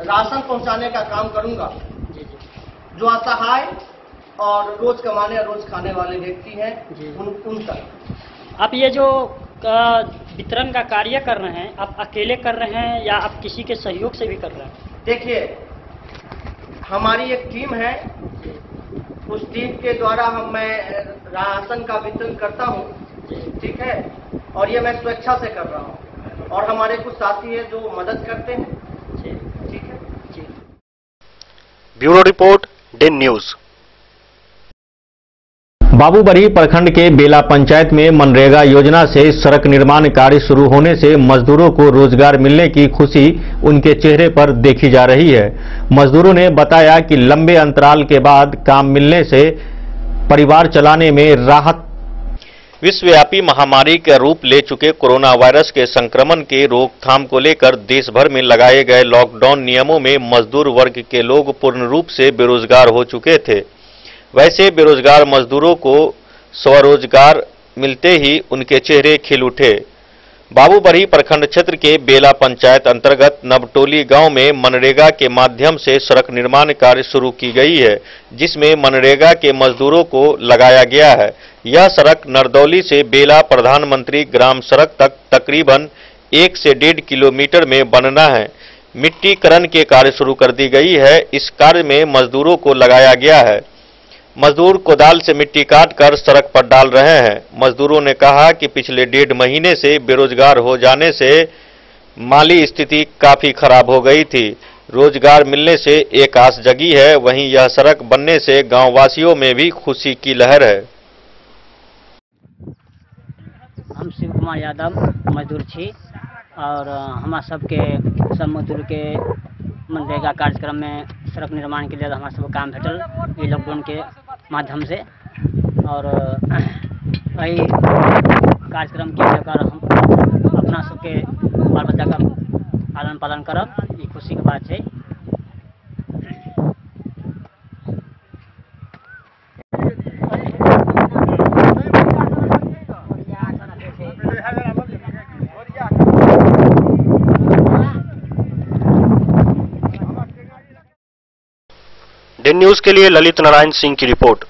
राशन पहुंचाने का काम करूंगा जो असहाय और रोज कमाने और रोज खाने वाले व्यक्ति हैं, उन तक। आप ये जो वितरण का कार्य कर रहे हैं, आप अकेले कर रहे हैं या आप किसी के सहयोग से भी कर रहे हैं? देखिए, हमारी एक टीम है, उस टीम के द्वारा मैं राशन का वितरण करता हूं, ठीक है, और ये मैं स्वेच्छा से कर रहा हूं और हमारे कुछ साथी हैं जो मदद करते हैं, ठीक है। Bureau report, Den news. बाबूबरी प्रखंड के बेला पंचायत में मनरेगा योजना से सड़क निर्माण कार्य शुरू होने से मजदूरों को रोजगार मिलने की खुशी उनके चेहरे पर देखी जा रही है। मजदूरों ने बताया कि लंबे अंतराल के बाद काम मिलने से परिवार चलाने में राहत। विश्वव्यापी महामारी का रूप ले चुके कोरोना वायरस के संक्रमण के रोकथाम को लेकर देश भर में लगाए गए लॉकडाउन नियमों में मजदूर वर्ग के लोग पूर्ण रूप से बेरोजगार हो चुके थे। वैसे बेरोजगार मजदूरों को स्वरोजगार मिलते ही उनके चेहरे खिल उठे। बाबूबरी प्रखंड क्षेत्र के बेला पंचायत अंतर्गत नवटोली गांव में मनरेगा के माध्यम से सड़क निर्माण कार्य शुरू की गई है, जिसमें मनरेगा के मजदूरों को लगाया गया है। यह सड़क नरदौली से बेला प्रधानमंत्री ग्राम सड़क तक तकरीबन 1 से 1.5 किलोमीटर में बनना है। मिट्टीकरण के कार्य शुरू कर दी गई है। इस कार्य में मजदूरों को लगाया गया है। मजदूर कोदाल से मिट्टी काटकर सड़क पर डाल रहे हैं। मजदूरों ने कहा कि पिछले 1.5 महीने से बेरोजगार हो जाने से माली स्थिति काफी खराब हो गई थी। रोजगार मिलने से एक आस जगी है। वहीं यह सड़क बनने से गांव वासियों में भी खुशी की लहर है। हम शिव कुमार यादव मजदूर छी और हमारा सब मजदूर के मनरेगा कार्यक्रम में सड़क निर्माण के लिए हमारा सब काम भेटल ये लॉकडाउन के माध्यम से और वही कार्यक्रम के लेकर हम अपना सबके बाल बच्चा का पालन पालन करब, ये खुशी के बात है। डेन न्यूज के लिए ललित नारायण सिंह की रिपोर्ट।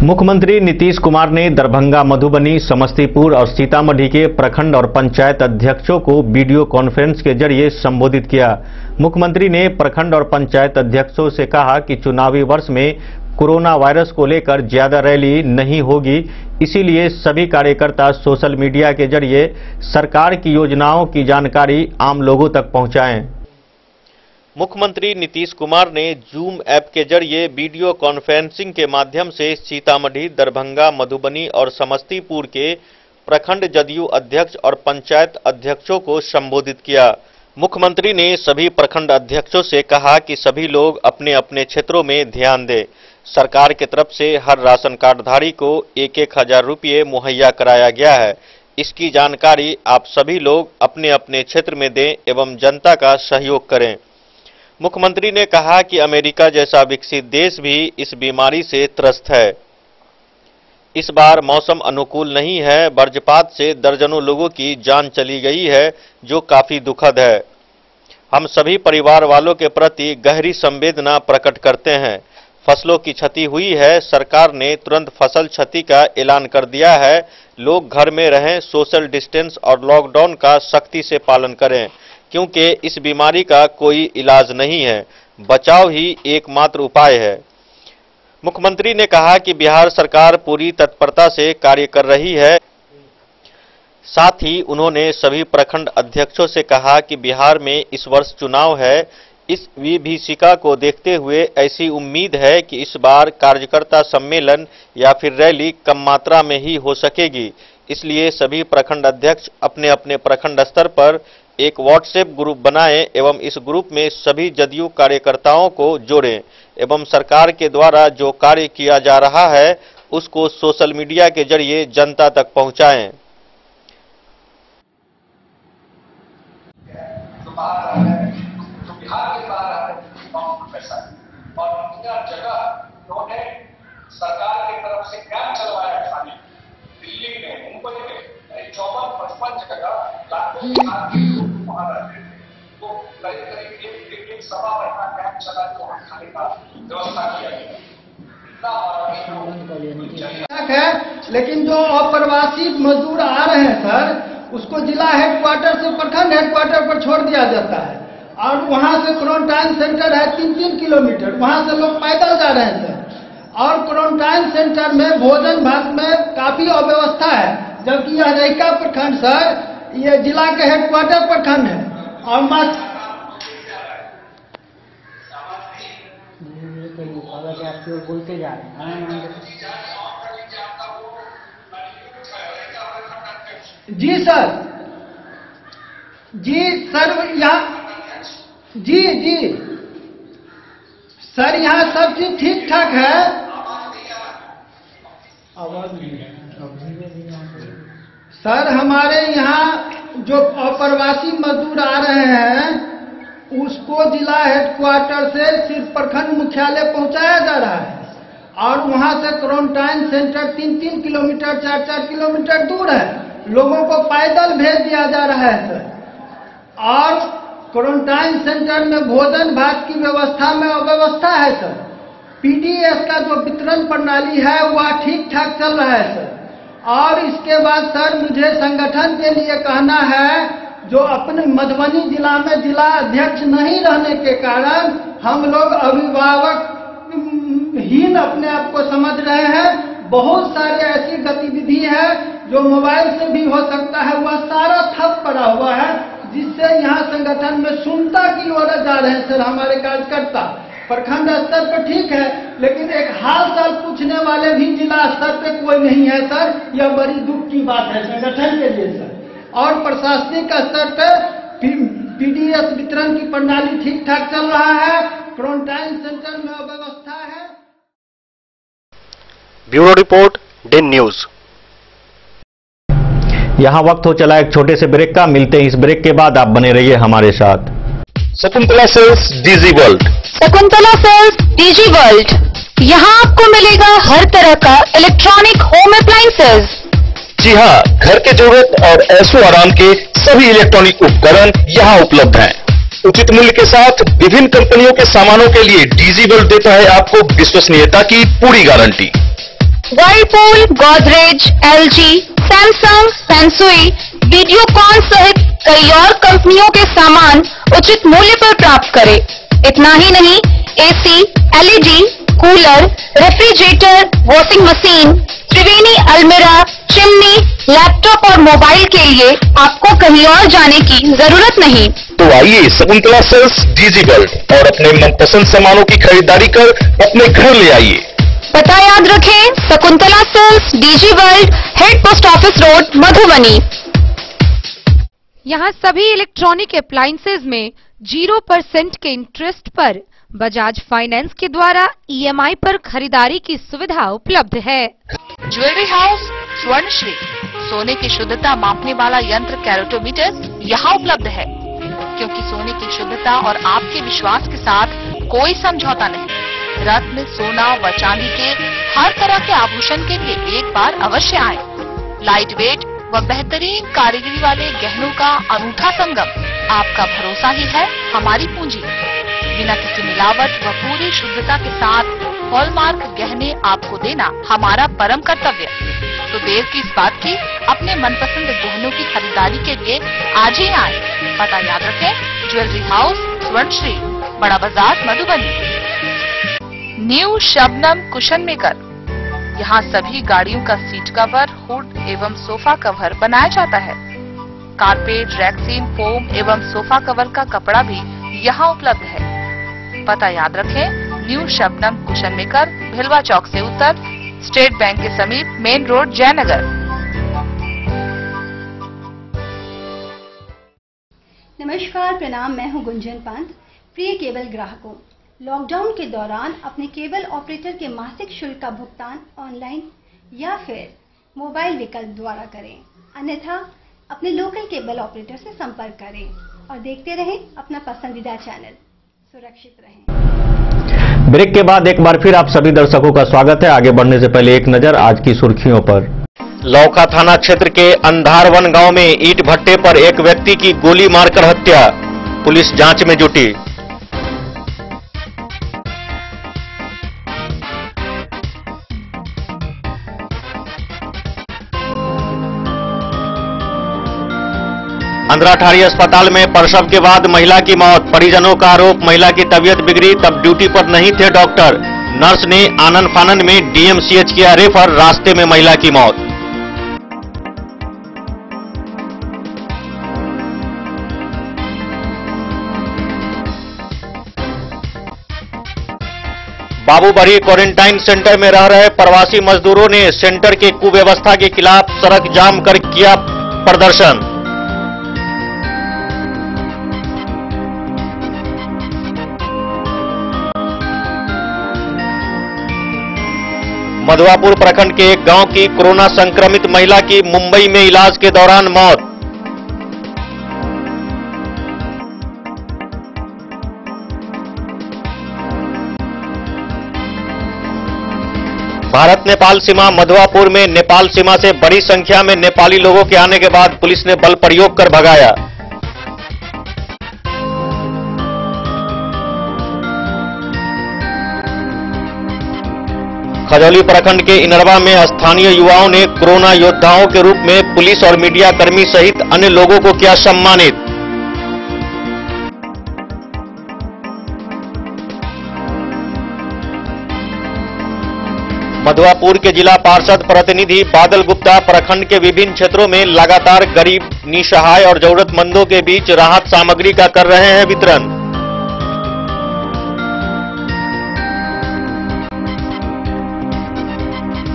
मुख्यमंत्री नीतीश कुमार ने दरभंगा, मधुबनी, समस्तीपुर और सीतामढ़ी के प्रखंड और पंचायत अध्यक्षों को वीडियो कॉन्फ्रेंस के जरिए संबोधित किया। मुख्यमंत्री ने प्रखंड और पंचायत अध्यक्षों से कहा कि चुनावी वर्ष में कोरोना वायरस को लेकर ज्यादा रैली नहीं होगी, इसीलिए सभी कार्यकर्ता सोशल मीडिया के जरिए सरकार की योजनाओं की जानकारी आम लोगों तक पहुंचाएं। मुख्यमंत्री नीतीश कुमार ने जूम ऐप के जरिए वीडियो कॉन्फ्रेंसिंग के माध्यम से सीतामढ़ी, दरभंगा, मधुबनी और समस्तीपुर के प्रखंड जदयू अध्यक्ष और पंचायत अध्यक्षों को संबोधित किया। मुख्यमंत्री ने सभी प्रखंड अध्यक्षों से कहा कि सभी लोग अपने अपने क्षेत्रों में ध्यान दें। सरकार की तरफ से हर राशन कार्डधारी को 1,000 रुपये मुहैया कराया गया है। इसकी जानकारी आप सभी लोग अपने अपने क्षेत्र में दें एवं जनता का सहयोग करें। मुख्यमंत्री ने कहा कि अमेरिका जैसा विकसित देश भी इस बीमारी से त्रस्त है। इस बार मौसम अनुकूल नहीं है। वज्रपात से दर्जनों लोगों की जान चली गई है, जो काफी दुखद है। हम सभी परिवार वालों के प्रति गहरी संवेदना प्रकट करते हैं। फसलों की क्षति हुई है, सरकार ने तुरंत फसल क्षति का ऐलान कर दिया है। लोग घर में रहें, सोशल डिस्टेंस और लॉकडाउन का सख्ती से पालन करें, क्योंकि इस बीमारी का कोई इलाज नहीं है, बचाव ही एकमात्र उपाय है। मुख्यमंत्री ने कहा कि बिहार सरकार पूरी तत्परता से कार्य कर रही है। साथ ही उन्होंने सभी प्रखंड अध्यक्षों से कहा कि बिहार में इस वर्ष चुनाव है। इस विभीषिका को देखते हुए ऐसी उम्मीद है कि इस बार कार्यकर्ता सम्मेलन या फिर रैली कम मात्रा में ही हो सकेगी। इसलिए सभी प्रखंड अध्यक्ष अपने अपने प्रखंड स्तर पर एक व्हाट्सएप ग्रुप बनाएं एवं इस ग्रुप में सभी जदयू कार्यकर्ताओं को जोड़ें एवं सरकार के द्वारा जो कार्य किया जा रहा है उसको सोशल मीडिया के जरिए जनता तक पहुंचाएं। बिहार के बाहर पैसा और जगह उन्होंने सरकार की तरफ से कैंप चलवाया खाने दिल्ली में, मुंबई में 54-55 जगह लाखों बिहार के लोग वहां रहते थे। तो करीब एक सवा महीना कैंप चला तो वहां खाने का व्यवस्था किया गया। लेकिन जो अप्रवासी मजदूर आ रहे हैं सर, उसको जिला हेडक्वार्टर से प्रखंड हेडक्वार्टर पर छोड़ दिया जाता है और वहां से क्वारंटाइन सेंटर है 3-3 किलोमीटर, वहां से लोग पैदल जा रहे हैं सर। और क्वारंटाइन सेंटर में भोजन भात में काफी अव्यवस्था है, जबकि यह रैका प्रखंड सर ये जिला के हेडक्वार्टर प्रखंड है। और बोलते जा रहे हैं जी सर यहाँ जी सर यहाँ सब चीज ठीक ठाक है। सर हमारे यहाँ जो अप्रवासी मजदूर आ रहे हैं उसको जिला हेडक्वार्टर से सिर्फ प्रखंड मुख्यालय पहुंचाया जा रहा है और वहां से क्वारंटाइन सेंटर 3-3 किलोमीटर 4-4 किलोमीटर दूर है, लोगों को पैदल भेज दिया जा रहा है सर। और क्वारंटाइन सेंटर में भोजन भात की व्यवस्था में अव्यवस्था है सर। पीडीएस का जो वितरण प्रणाली है वह ठीक ठाक चल रहा है सर। और इसके बाद सर मुझे संगठन के लिए कहना है, जो अपने मधुबनी जिला में जिला अध्यक्ष नहीं रहने के कारण हम लोग अभिभावक हीन अपने आप को समझ रहे हैं। बहुत सारी ऐसी गतिविधि है जो मोबाइल से भी हो सकता है, वह सारा ठप पड़ा हुआ है, जिससे यहाँ संगठन में शून्यता की ओर जा रहे हैं सर हमारे कार्यकर्ता। प्रखंड स्तर पर ठीक है, लेकिन एक हाल चाल पूछने वाले भी जिला स्तर पे कोई नहीं है सर। यह बड़ी दुख की बात है संगठन के लिए सर। और प्रशासनिक स्तर पे पीडीएस वितरण की प्रणाली ठीक ठाक चल रहा है, क्वारंटाइन सेंटर में अव्यवस्था है। Bureau report Den News. यहाँ वक्त हो चला एक छोटे से ब्रेक का, मिलते हैं इस ब्रेक के बाद, आप बने रहिए हमारे साथ। Shakuntala Sales DG World. Shakuntala Sales DG World, यहाँ आपको मिलेगा हर तरह का इलेक्ट्रॉनिक होम अप्लायंसेज। जी हाँ, घर के जरूरत और ऐशो आराम के सभी इलेक्ट्रॉनिक उपकरण यहाँ उपलब्ध हैं। उचित मूल्य के साथ विभिन्न कंपनियों के सामानों के लिए डीजी वर्ल्ड देता है आपको विश्वसनीयता की पूरी guarantee. Whirlpool, Godrej, LG, Samsung, Sansui, Videocon सहित कई और कंपनियों के सामान उचित मूल्य पर प्राप्त करें। इतना ही नहीं, AC, LED, cooler, refrigerator, washing machine, Triveni अलमीरा, चिमनी, लैपटॉप और मोबाइल के लिए आपको कहीं और जाने की जरूरत नहीं। तो आइए शकुंतला सेल्स डीजी वर्ल्ड और अपने मनपसंद सामानों की खरीदारी कर अपने घर ले आइए। पता याद रखें, Shakuntala Sales DG World, head post office road, Madhubani. यहाँ सभी इलेक्ट्रॉनिक अप्लायंसेज में 0% के इंटरेस्ट पर बजाज फाइनेंस के द्वारा ईएमआई पर खरीदारी की सुविधा उपलब्ध है। ज्वेलरी हाउस स्वर्णश्री, सोने की शुद्धता मापने वाला यंत्र कैरेटोमीटर यहाँ उपलब्ध है, क्योंकि सोने की शुद्धता और आपके विश्वास के साथ कोई समझौता नहीं। रत्न, सोना व चांदी के हर तरह के आभूषण के लिए एक बार अवश्य आए। लाइट वेट व बेहतरीन कारीगरी वाले गहनों का अनूठा संगम, आपका भरोसा ही है हमारी पूंजी। बिना किसी मिलावट व पूरी शुद्धता के साथ हॉलमार्क गहने आपको देना हमारा परम कर्तव्य। तो देर किस बात की, अपने मनपसंद गहनों की खरीदारी के लिए आज ही आए। पता याद रखें, ज्वेलरी हाउस स्वर्णश्री, बड़ा बाजार, Madhubani. New Shabnam cushion maker, यहाँ सभी गाड़ियों का सीट कवर, हुड एवं सोफा कवर बनाया जाता है। कारपेट, रैक्सीन, फोम एवं सोफा कवर का कपड़ा भी यहाँ उपलब्ध है। पता याद रखें, न्यू शबनम कुशन मेकर, भिलवा चौक से उत्तर, स्टेट बैंक के समीप, मेन रोड, जयनगर। नमस्कार, प्रणाम, मैं हूं गुंजन पंत। प्रिय केबल ग्राहकों, लॉकडाउन के दौरान अपने केबल ऑपरेटर के मासिक शुल्क का भुगतान ऑनलाइन या फिर मोबाइल विकल्प द्वारा करें, अन्यथा अपने लोकल केबल ऑपरेटर से संपर्क करें और देखते रहें अपना पसंदीदा चैनल। सुरक्षित रहें। ब्रेक के बाद एक बार फिर आप सभी दर्शकों का स्वागत है। आगे बढ़ने से पहले एक नजर आज की सुर्खियों पर। लौखा थाना क्षेत्र के अंधारवन गांव में ईंट भट्टे पर एक व्यक्ति की गोली मारकर हत्या, पुलिस जांच में जुटी। अंधराठारी अस्पताल में प्रसव के बाद महिला की मौत, परिजनों का आरोप महिला की तबीयत बिगड़ी तब ड्यूटी पर नहीं थे डॉक्टर। नर्स ने आनन फानन में डीएमसीएच किया रेफर, रास्ते में महिला की मौत। बाबूबड़ी क्वारंटाइन सेंटर में रह रहे प्रवासी मजदूरों ने सेंटर के कुव्यवस्था के खिलाफ सड़क जाम कर किया प्रदर्शन। मधुआपुर प्रखंड के एक गांव की कोरोना संक्रमित महिला की मुंबई में इलाज के दौरान मौत। भारत नेपाल सीमा मधुआपुर में नेपाल सीमा से बड़ी संख्या में नेपाली लोगों के आने के बाद पुलिस ने बल प्रयोग कर भगाया। खजौली प्रखंड के इनरवा में स्थानीय युवाओं ने कोरोना योद्धाओं के रूप में पुलिस और मीडिया कर्मी सहित अन्य लोगों को किया सम्मानित। मधुआपुर के जिला पार्षद प्रतिनिधि बादल गुप्ता प्रखंड के विभिन्न क्षेत्रों में लगातार गरीब, निसहाय और जरूरतमंदों के बीच राहत सामग्री का कर रहे हैं वितरण।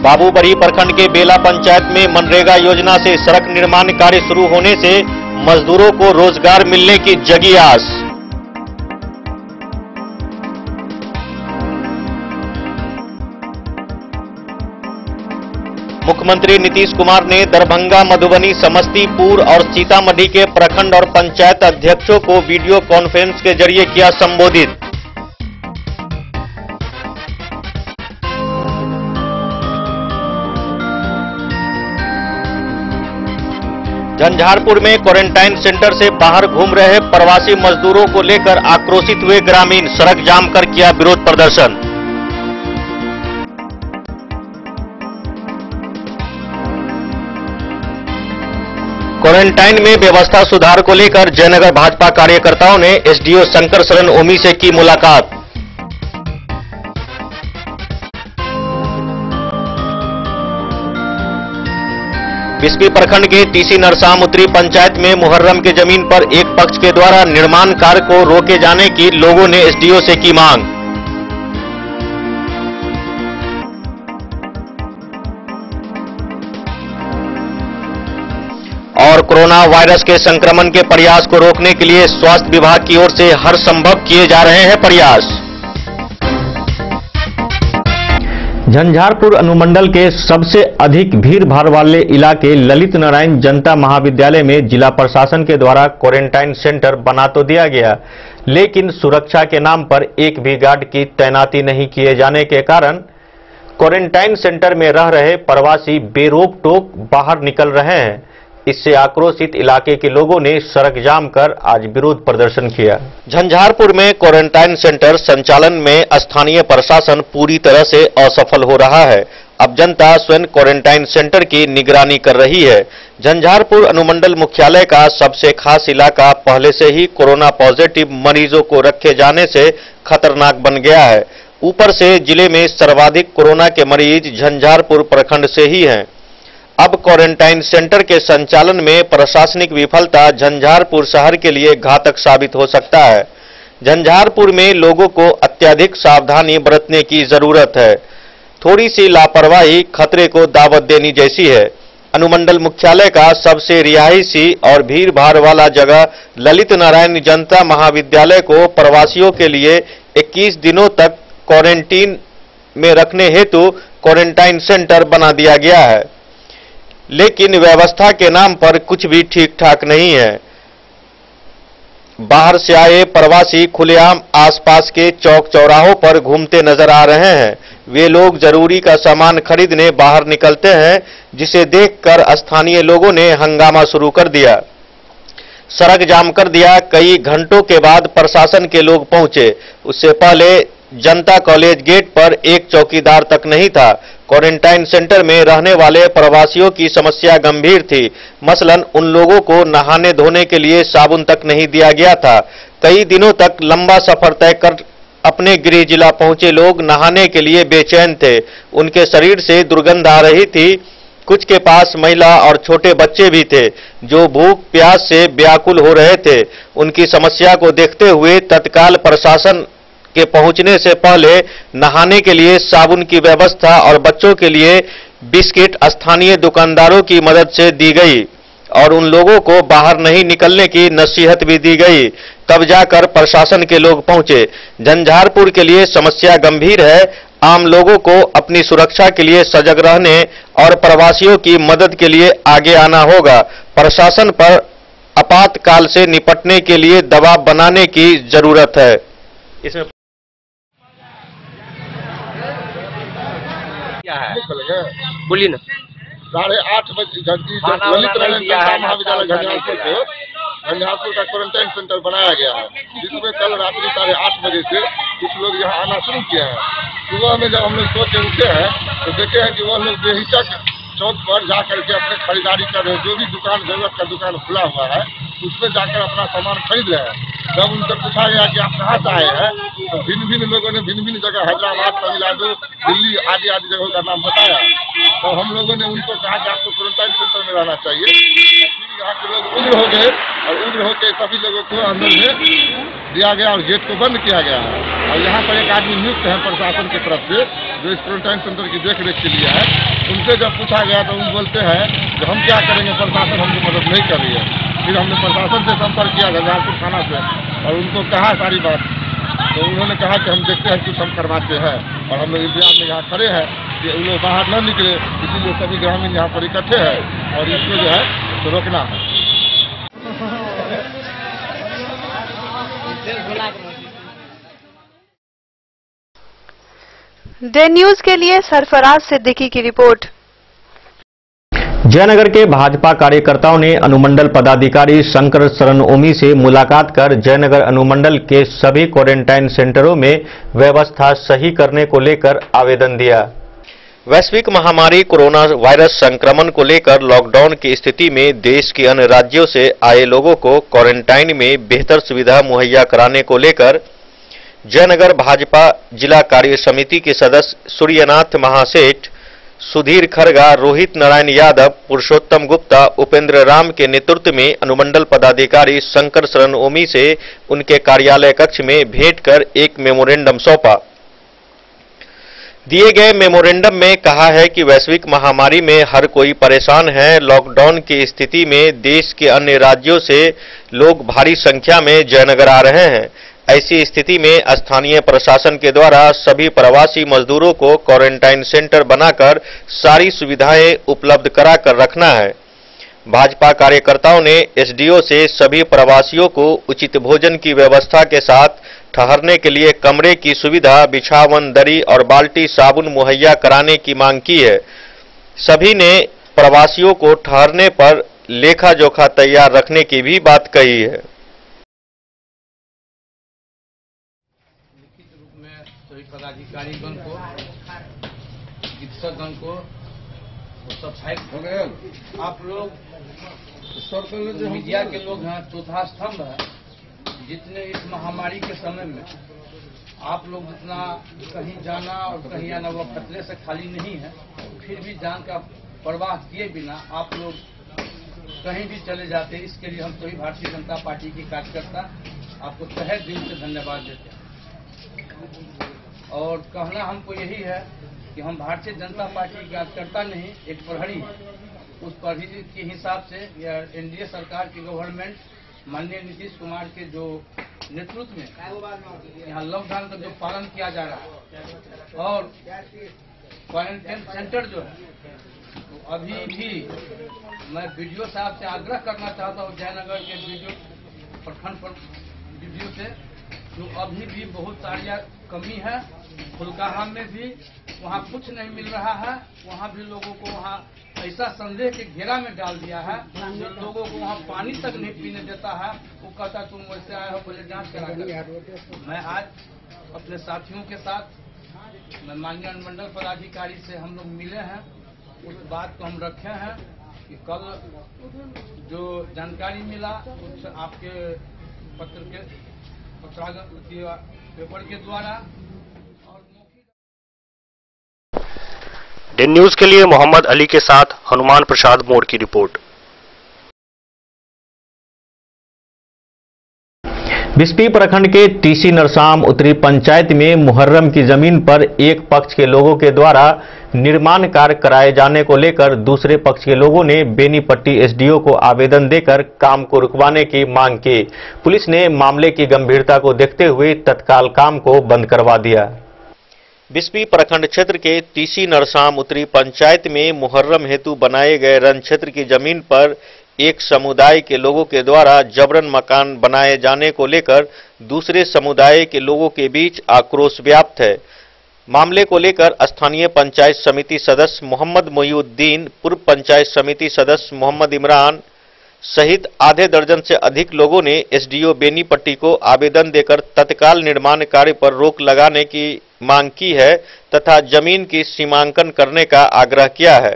बाबूबड़ी प्रखंड के बेला पंचायत में मनरेगा योजना से सड़क निर्माण कार्य शुरू होने से मजदूरों को रोजगार मिलने की जगी आस। मुख्यमंत्री नीतीश कुमार ने दरभंगा, मधुबनी, समस्तीपुर और सीतामढ़ी के प्रखंड और पंचायत अध्यक्षों को वीडियो कॉन्फ्रेंस के जरिए किया संबोधित। झंझारपुर में क्वारंटाइन सेंटर से बाहर घूम रहे प्रवासी मजदूरों को लेकर आक्रोशित हुए ग्रामीण, सड़क जाम कर किया विरोध प्रदर्शन। क्वारंटाइन में व्यवस्था सुधार को लेकर जयनगर भाजपा कार्यकर्ताओं ने एसडीओ शंकर शरण ओमी से की मुलाकात। बिस्पी प्रखंड के टीसी नरसाम उत्तरी पंचायत में मुहर्रम के जमीन पर एक पक्ष के द्वारा निर्माण कार्य को रोके जाने की लोगों ने एसडीओ से की मांग। और कोरोना वायरस के संक्रमण के प्रयास को रोकने के लिए स्वास्थ्य विभाग की ओर से हर संभव किए जा रहे हैं प्रयास। झंझारपुर अनुमंडल के सबसे अधिक भीड़ भाड़ वाले इलाके ललित नारायण जनता महाविद्यालय में जिला प्रशासन के द्वारा क्वारंटाइन सेंटर बना तो दिया गया, लेकिन सुरक्षा के नाम पर एक भी गार्ड की तैनाती नहीं किए जाने के कारण क्वारंटाइन सेंटर में रह रहे प्रवासी बेरोक टोक बाहर निकल रहे हैं। इससे आक्रोशित इलाके के लोगों ने सड़क जाम कर आज विरोध प्रदर्शन किया। झंझारपुर में क्वारंटाइन सेंटर संचालन में स्थानीय प्रशासन पूरी तरह से असफल हो रहा है। अब जनता स्वयं क्वारंटाइन सेंटर की निगरानी कर रही है। झंझारपुर अनुमंडल मुख्यालय का सबसे खास इलाका पहले से ही कोरोना पॉजिटिव मरीजों को रखे जाने से खतरनाक बन गया है। ऊपर से जिले में सर्वाधिक कोरोना के मरीज झंझारपुर प्रखंड से ही हैं। अब क्वारंटाइन सेंटर के संचालन में प्रशासनिक विफलता झंझारपुर शहर के लिए घातक साबित हो सकता है। झंझारपुर में लोगों को अत्यधिक सावधानी बरतने की जरूरत है। थोड़ी सी लापरवाही खतरे को दावत देनी जैसी है। अनुमंडल मुख्यालय का सबसे रिहायशी और भीड़ भाड़ वाला जगह ललित नारायण जनता महाविद्यालय को प्रवासियों के लिए 21 दिनों तक क्वारंटीन में रखने हेतु क्वारंटाइन सेंटर बना दिया गया है, लेकिन व्यवस्था के नाम पर कुछ भी ठीक ठाक नहीं है। बाहर से आए प्रवासी खुलेआम आसपास के चौक चौराहों पर घूमते नजर आ रहे हैं। वे लोग जरूरी का सामान खरीदने बाहर निकलते हैं, जिसे देखकर स्थानीय लोगों ने हंगामा शुरू कर दिया, सड़क जाम कर दिया। कई घंटों के बाद प्रशासन के लोग पहुंचे। उससे पहले जनता कॉलेज गेट पर एक चौकीदार तक नहीं था। क्वारंटाइन सेंटर में रहने वाले प्रवासियों की समस्या गंभीर थी। मसलन उन लोगों को नहाने धोने के लिए साबुन तक नहीं दिया गया था। कई दिनों तक लंबा सफर तय कर अपने गृह जिला पहुंचे लोग नहाने के लिए बेचैन थे। उनके शरीर से दुर्गंध आ रही थी। कुछ के पास महिला और छोटे बच्चे भी थे जो भूख प्यास से व्याकुल हो रहे थे। उनकी समस्या को देखते हुए तत्काल प्रशासन के पहुंचने से पहले नहाने के लिए साबुन की व्यवस्था और बच्चों के लिए बिस्किट स्थानीय दुकानदारों की मदद से दी गई और उन लोगों को बाहर नहीं निकलने की नसीहत भी दी गई। तब जाकर प्रशासन के लोग पहुंचे। झंझारपुर के लिए समस्या गंभीर है। आम लोगों को अपनी सुरक्षा के लिए सजग रहने और प्रवासियों की मदद के लिए आगे आना होगा। प्रशासन पर आपातकाल से निपटने के लिए दबाव बनाने की जरूरत है। इसमें बोलिए ना। 8:30 बजे ललित नारायण जनता महाविद्यालय झंझारपुर का क्वारंटाइन सेंटर बनाया गया है, जिसमें कल रात्रि 8:30 बजे से कुछ लोग यहाँ आना शुरू किए हैं। सुबह में जब हम लोग सो के उठे हैं तो देखे हैं कि वह लोग बेहिचक चौक पर जा करके अपने खरीदारी कर रहे हैं। जो भी दुकान जरूरत का दुकान खुला हुआ है उसमें जाकर अपना सामान खरीद रहे हैं। जब उनसे पूछा गया कि आप कहाँ से आए हैं तो भिन्न लोगों ने भिन्न जगह हैदराबाद, तमिलनाडु, दिल्ली आदि जगहों का नाम बताया। तो हम लोगों ने उनको कहा कि आपको क्वारंटाइन सेंटर में रहना चाहिए। फिर यहाँ के लोग उग्र हो गए और उग्र होकर सभी लोगों को अंदर में दिया गया और गेट को बंद किया गया है। और यहाँ पर एक आदमी नियुक्त है प्रशासन की तरफ से जो इस क्वारंटाइन सेंटर की देखरेख के लिए है। उनसे जब पूछा गया तो वो बोलते हैं कि हम क्या करेंगे, प्रशासन हमको मदद नहीं कर रही है। फिर हमने प्रशासन से संपर्क किया झंझारपुर थाना से और उनको कहा सारी बात। तो उन्होंने कहा कि हम देखते हैं कुछ हम करवाते हैं और हम लोग इंतजार में यहाँ खड़े हैं कि उन लोग बाहर न निकले, इसीलिए सभी ग्रामीण यहाँ पर इकट्ठे हैं और इसको जो है तो रोकना है। डे न्यूज के लिए सरफराज सिद्दीकी की रिपोर्ट। जयनगर के भाजपा कार्यकर्ताओं ने अनुमंडल पदाधिकारी शंकर शरण ओमी से मुलाकात कर जयनगर अनुमंडल के सभी क्वारंटाइन सेंटरों में व्यवस्था सही करने को लेकर आवेदन दिया। वैश्विक महामारी कोरोना वायरस संक्रमण को लेकर लॉकडाउन की स्थिति में देश के अन्य राज्यों से आए लोगों को क्वारंटाइन में बेहतर सुविधा मुहैया कराने को लेकर जयनगर भाजपा जिला कार्य समिति के सदस्य सूर्यनाथ महासेठ, सुधीर खरगा, रोहित नारायण यादव, पुरुषोत्तम गुप्ता, उपेंद्र राम के नेतृत्व में अनुमंडल पदाधिकारी शंकर शरण ओमी से उनके कार्यालय कक्ष में भेंट कर एक मेमोरेंडम सौंपा। दिए गए मेमोरेंडम में कहा है कि वैश्विक महामारी में हर कोई परेशान है। लॉकडाउन की स्थिति में देश के अन्य राज्यों से लोग भारी संख्या में जयनगर आ रहे हैं। ऐसी स्थिति में स्थानीय प्रशासन के द्वारा सभी प्रवासी मजदूरों को क्वारंटाइन सेंटर बनाकर सारी सुविधाएं उपलब्ध कराकर रखना है। भाजपा कार्यकर्ताओं ने एसडीओ से सभी प्रवासियों को उचित भोजन की व्यवस्था के साथ ठहरने के लिए कमरे की सुविधा, बिछावन, दरी और बाल्टी साबुन मुहैया कराने की मांग की है। सभी ने प्रवासियों को ठहरने पर लेखा जोखा तैयार रखने की भी बात कही है। सभी पदाधिकारीगण को, चिकित्सकगण को सफाई हो गए। आप लोग मीडिया के लोग हैं, चौथा स्तंभ है। जितने इस महामारी के समय में आप लोग जितना कहीं जाना और कहीं आना वो खतरे से खाली नहीं है, फिर भी जान का परवाह किए बिना आप लोग कहीं भी चले जाते हैं। इसके लिए हम सभी भारतीय जनता पार्टी के कार्यकर्ता आपको तहे दिल से धन्यवाद देते हैं। और कहना हमको यही है कि हम भारतीय जनता पार्टी के कार्यकर्ता नहीं, एक प्रहरी है। उस प्रहरी के हिसाब से एनडीए सरकार की गवर्नमेंट माननीय नीतीश कुमार के जो नेतृत्व में यहाँ लॉकडाउन का जो पालन किया जा रहा है और क्वारंटाइन सेंटर जो है, तो अभी भी मैं वीडियो साहब से आग्रह करना चाहता हूँ, जयनगर के वीडियो प्रखंड पर वीडियो से, जो अभी भी बहुत सारी कमी है। फुलकाहा में भी वहाँ कुछ नहीं मिल रहा है, वहाँ भी लोगों को वहाँ ऐसा संदेह के घेरा में डाल दिया है, जो लोगों को वहाँ पानी तक नहीं पीने देता है। वो कहता तुम वैसे आए हो, पहले जांच करा कर। मैं आज अपने साथियों के साथ मैं माननीय अनुमंडल पदाधिकारी से हम लोग मिले हैं। उस बात को हम रखे हैं कि कल जो जानकारी मिला उस आपके पत्र के पेपर के द्वारा। डे न्यूज के लिए मोहम्मद अली के साथ हनुमान प्रसाद मोड़ की रिपोर्ट। बिस्पी प्रखंड के टीसी नरसाम उत्तरी पंचायत में मुहर्रम की जमीन पर एक पक्ष के लोगों के द्वारा निर्माण कार्य कराए जाने को लेकर दूसरे पक्ष के लोगों ने बेनीपट्टी एसडीओ को आवेदन देकर काम को रुकवाने की मांग की। पुलिस ने मामले की गंभीरता को देखते हुए तत्काल काम को बंद करवा दिया। बिस्पी प्रखंड क्षेत्र के टीसी नरसाम उत्तरी पंचायत में मुहर्रम हेतु बनाए गए रण क्षेत्र की जमीन पर एक समुदाय के लोगों के द्वारा जबरन मकान बनाए जाने को लेकर दूसरे समुदाय के लोगों के बीच आक्रोश व्याप्त है। मामले को लेकर स्थानीय पंचायत समिति सदस्य मोहम्मद मोइनुद्दीन, पूर्व पंचायत समिति सदस्य मोहम्मद इमरान सहित आधे दर्जन से अधिक लोगों ने एसडीओ बेनीपट्टी को आवेदन देकर तत्काल निर्माण कार्य पर रोक लगाने की मांग की है तथा जमीन की सीमांकन करने का आग्रह किया है।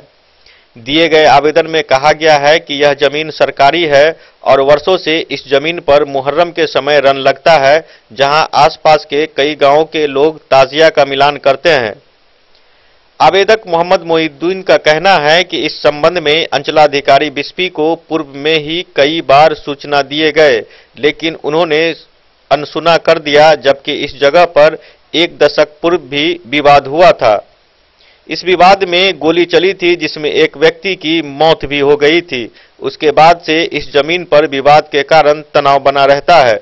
दिए गए आवेदन में कहा गया है कि यह जमीन सरकारी है और वर्षों से इस जमीन पर मुहर्रम के समय रन लगता है, जहां आसपास के कई गांवों के लोग ताजिया का मिलान करते हैं। आवेदक मोहम्मद मोइनुद्दीन का कहना है कि इस संबंध में अंचलाधिकारी बिस्पी को पूर्व में ही कई बार सूचना दिए गए, लेकिन उन्होंने अनसुना कर दिया, जबकि इस जगह पर एक दशक पूर्व भी विवाद हुआ था। इस विवाद में गोली चली थी, जिसमें एक व्यक्ति की मौत भी हो गई थी। उसके बाद से इस जमीन पर विवाद के कारण तनाव बना रहता है।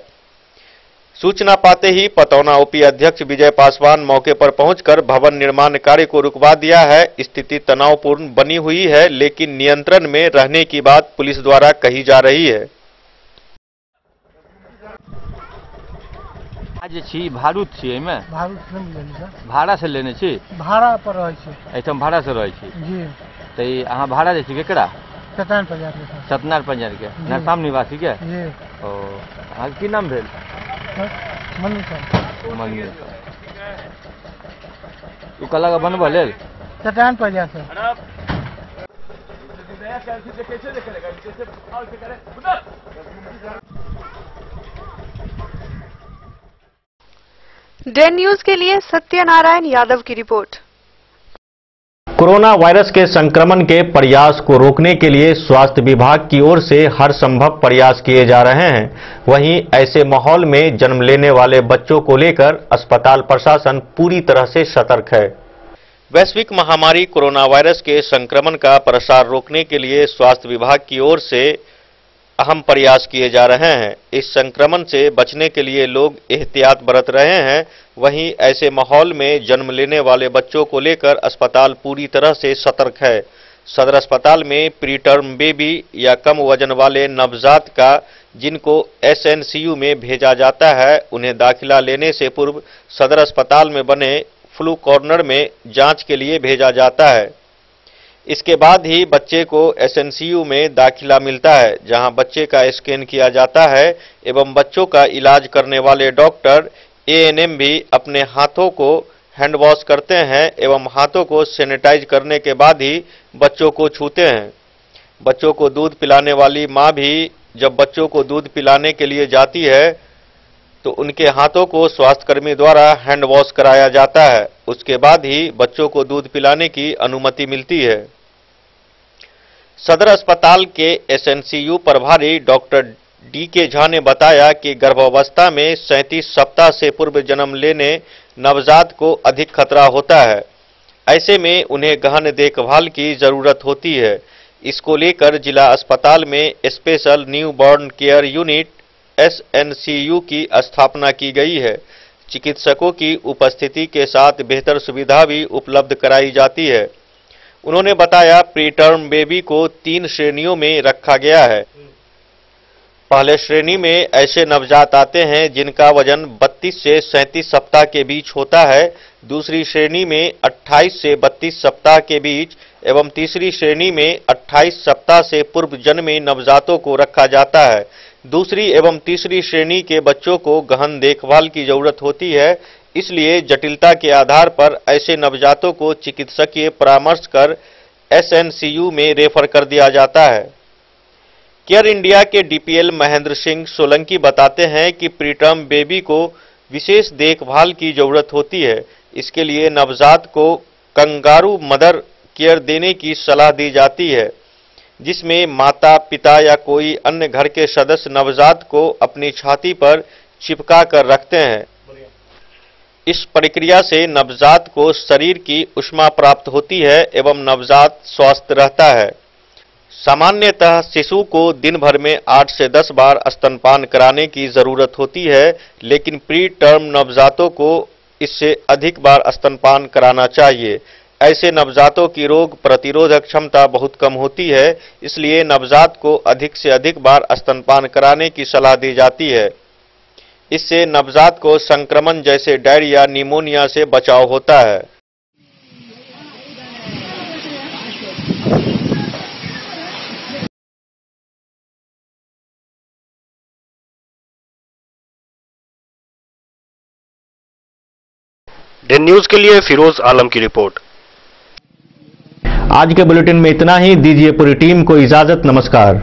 सूचना पाते ही पतौना ओपी अध्यक्ष विजय पासवान मौके पर पहुंचकर भवन निर्माण कार्य को रुकवा दिया है। स्थिति तनावपूर्ण बनी हुई है, लेकिन नियंत्रण में रहने की बात पुलिस द्वारा कही जा रही है। आज छी भाड़ूत छी, एमे भाड़ा से लेने छी, भाड़ा पर रहे छी, एठम भाड़ा से रहे छी जी। तो अहाँ भाड़ा दे छी केकरा? सत्यनारायण पंजार के नरसाम निवासी के जी। ओ अहाँ की नाम भेल? मनु सर। तू कला का बनबा लेल सत्यनारायण पंजार से। डे न्यूज के लिए सत्यनारायण यादव की रिपोर्ट। कोरोना वायरस के संक्रमण के प्रयास को रोकने के लिए स्वास्थ्य विभाग की ओर से हर संभव प्रयास किए जा रहे हैं। वहीं ऐसे माहौल में जन्म लेने वाले बच्चों को लेकर अस्पताल प्रशासन पूरी तरह से सतर्क है। वैश्विक महामारी कोरोना वायरस के संक्रमण का प्रसार रोकने के लिए स्वास्थ्य विभाग की ओर से अहम प्रयास किए जा रहे हैं। इस संक्रमण से बचने के लिए लोग एहतियात बरत रहे हैं। वहीं ऐसे माहौल में जन्म लेने वाले बच्चों को लेकर अस्पताल पूरी तरह से सतर्क है। सदर अस्पताल में प्री टर्म बेबी या कम वजन वाले नवजात का जिनको एसएनसीयू में भेजा जाता है, उन्हें दाखिला लेने से पूर्व सदर अस्पताल में बने फ्लू कॉर्नर में जांच के लिए भेजा जाता है। इसके बाद ही बच्चे को एसएनसीयू में दाखिला मिलता है, जहां बच्चे का स्कैन किया जाता है एवं बच्चों का इलाज करने वाले डॉक्टर एएनएम भी अपने हाथों को हैंड वॉश करते हैं एवं हाथों को सैनिटाइज करने के बाद ही बच्चों को छूते हैं। बच्चों को दूध पिलाने वाली मां भी जब बच्चों को दूध पिलाने के लिए जाती है तो उनके हाथों को स्वास्थ्यकर्मी द्वारा हैंड वॉश कराया जाता है। उसके बाद ही बच्चों को दूध पिलाने की अनुमति मिलती है। सदर अस्पताल के एसएनसीयू प्रभारी डॉक्टर डीके झा ने बताया कि गर्भावस्था में 37 सप्ताह से पूर्व जन्म लेने नवजात को अधिक खतरा होता है। ऐसे में उन्हें गहन देखभाल की जरूरत होती है। इसको लेकर जिला अस्पताल में special new born care unit SNCU की स्थापना की गई है। चिकित्सकों की उपस्थिति के साथ बेहतर सुविधा भी उपलब्ध कराई जाती है। उन्होंने बताया प्री टर्म बेबी को 3 श्रेणियों में रखा गया है। पहले श्रेणी में ऐसे नवजात आते हैं जिनका वजन 32 से 37 सप्ताह के बीच होता है। दूसरी श्रेणी में 28 से 32 सप्ताह के बीच एवं तीसरी श्रेणी में 28 सप्ताह से पूर्व जन्मे नवजातों को रखा जाता है। दूसरी एवं तीसरी श्रेणी के बच्चों को गहन देखभाल की जरूरत होती है, इसलिए जटिलता के आधार पर ऐसे नवजातों को चिकित्सकीय परामर्श कर एसएनसीयू में रेफर कर दिया जाता है। केयर इंडिया के डीपीएल महेंद्र सिंह सोलंकी बताते हैं कि प्रीटर्म बेबी को विशेष देखभाल की जरूरत होती है। इसके लिए नवजात को कंगारू मदर केयर देने की सलाह दी जाती है, जिसमें माता पिता या कोई अन्य घर के सदस्य नवजात को अपनी छाती पर चिपका कर रखते हैं। इस प्रक्रिया से नवजात को शरीर की ऊष्मा प्राप्त होती है एवं नवजात स्वस्थ रहता है। सामान्यतः शिशु को दिन भर में 8 से 10 बार स्तनपान कराने की जरूरत होती है, लेकिन प्री टर्म नवजातों को इससे अधिक बार स्तनपान कराना चाहिए। ऐसे नवजातों की रोग प्रतिरोधक क्षमता बहुत कम होती है, इसलिए नवजात को अधिक से अधिक बार स्तनपान कराने की सलाह दी जाती है। इससे नवजात को संक्रमण जैसे डायरिया, निमोनिया से बचाव होता है। डेन न्यूज के लिए फिरोज आलम की रिपोर्ट। आज के बुलेटिन में इतना ही। दीजिए पूरी टीम को इजाजत। नमस्कार।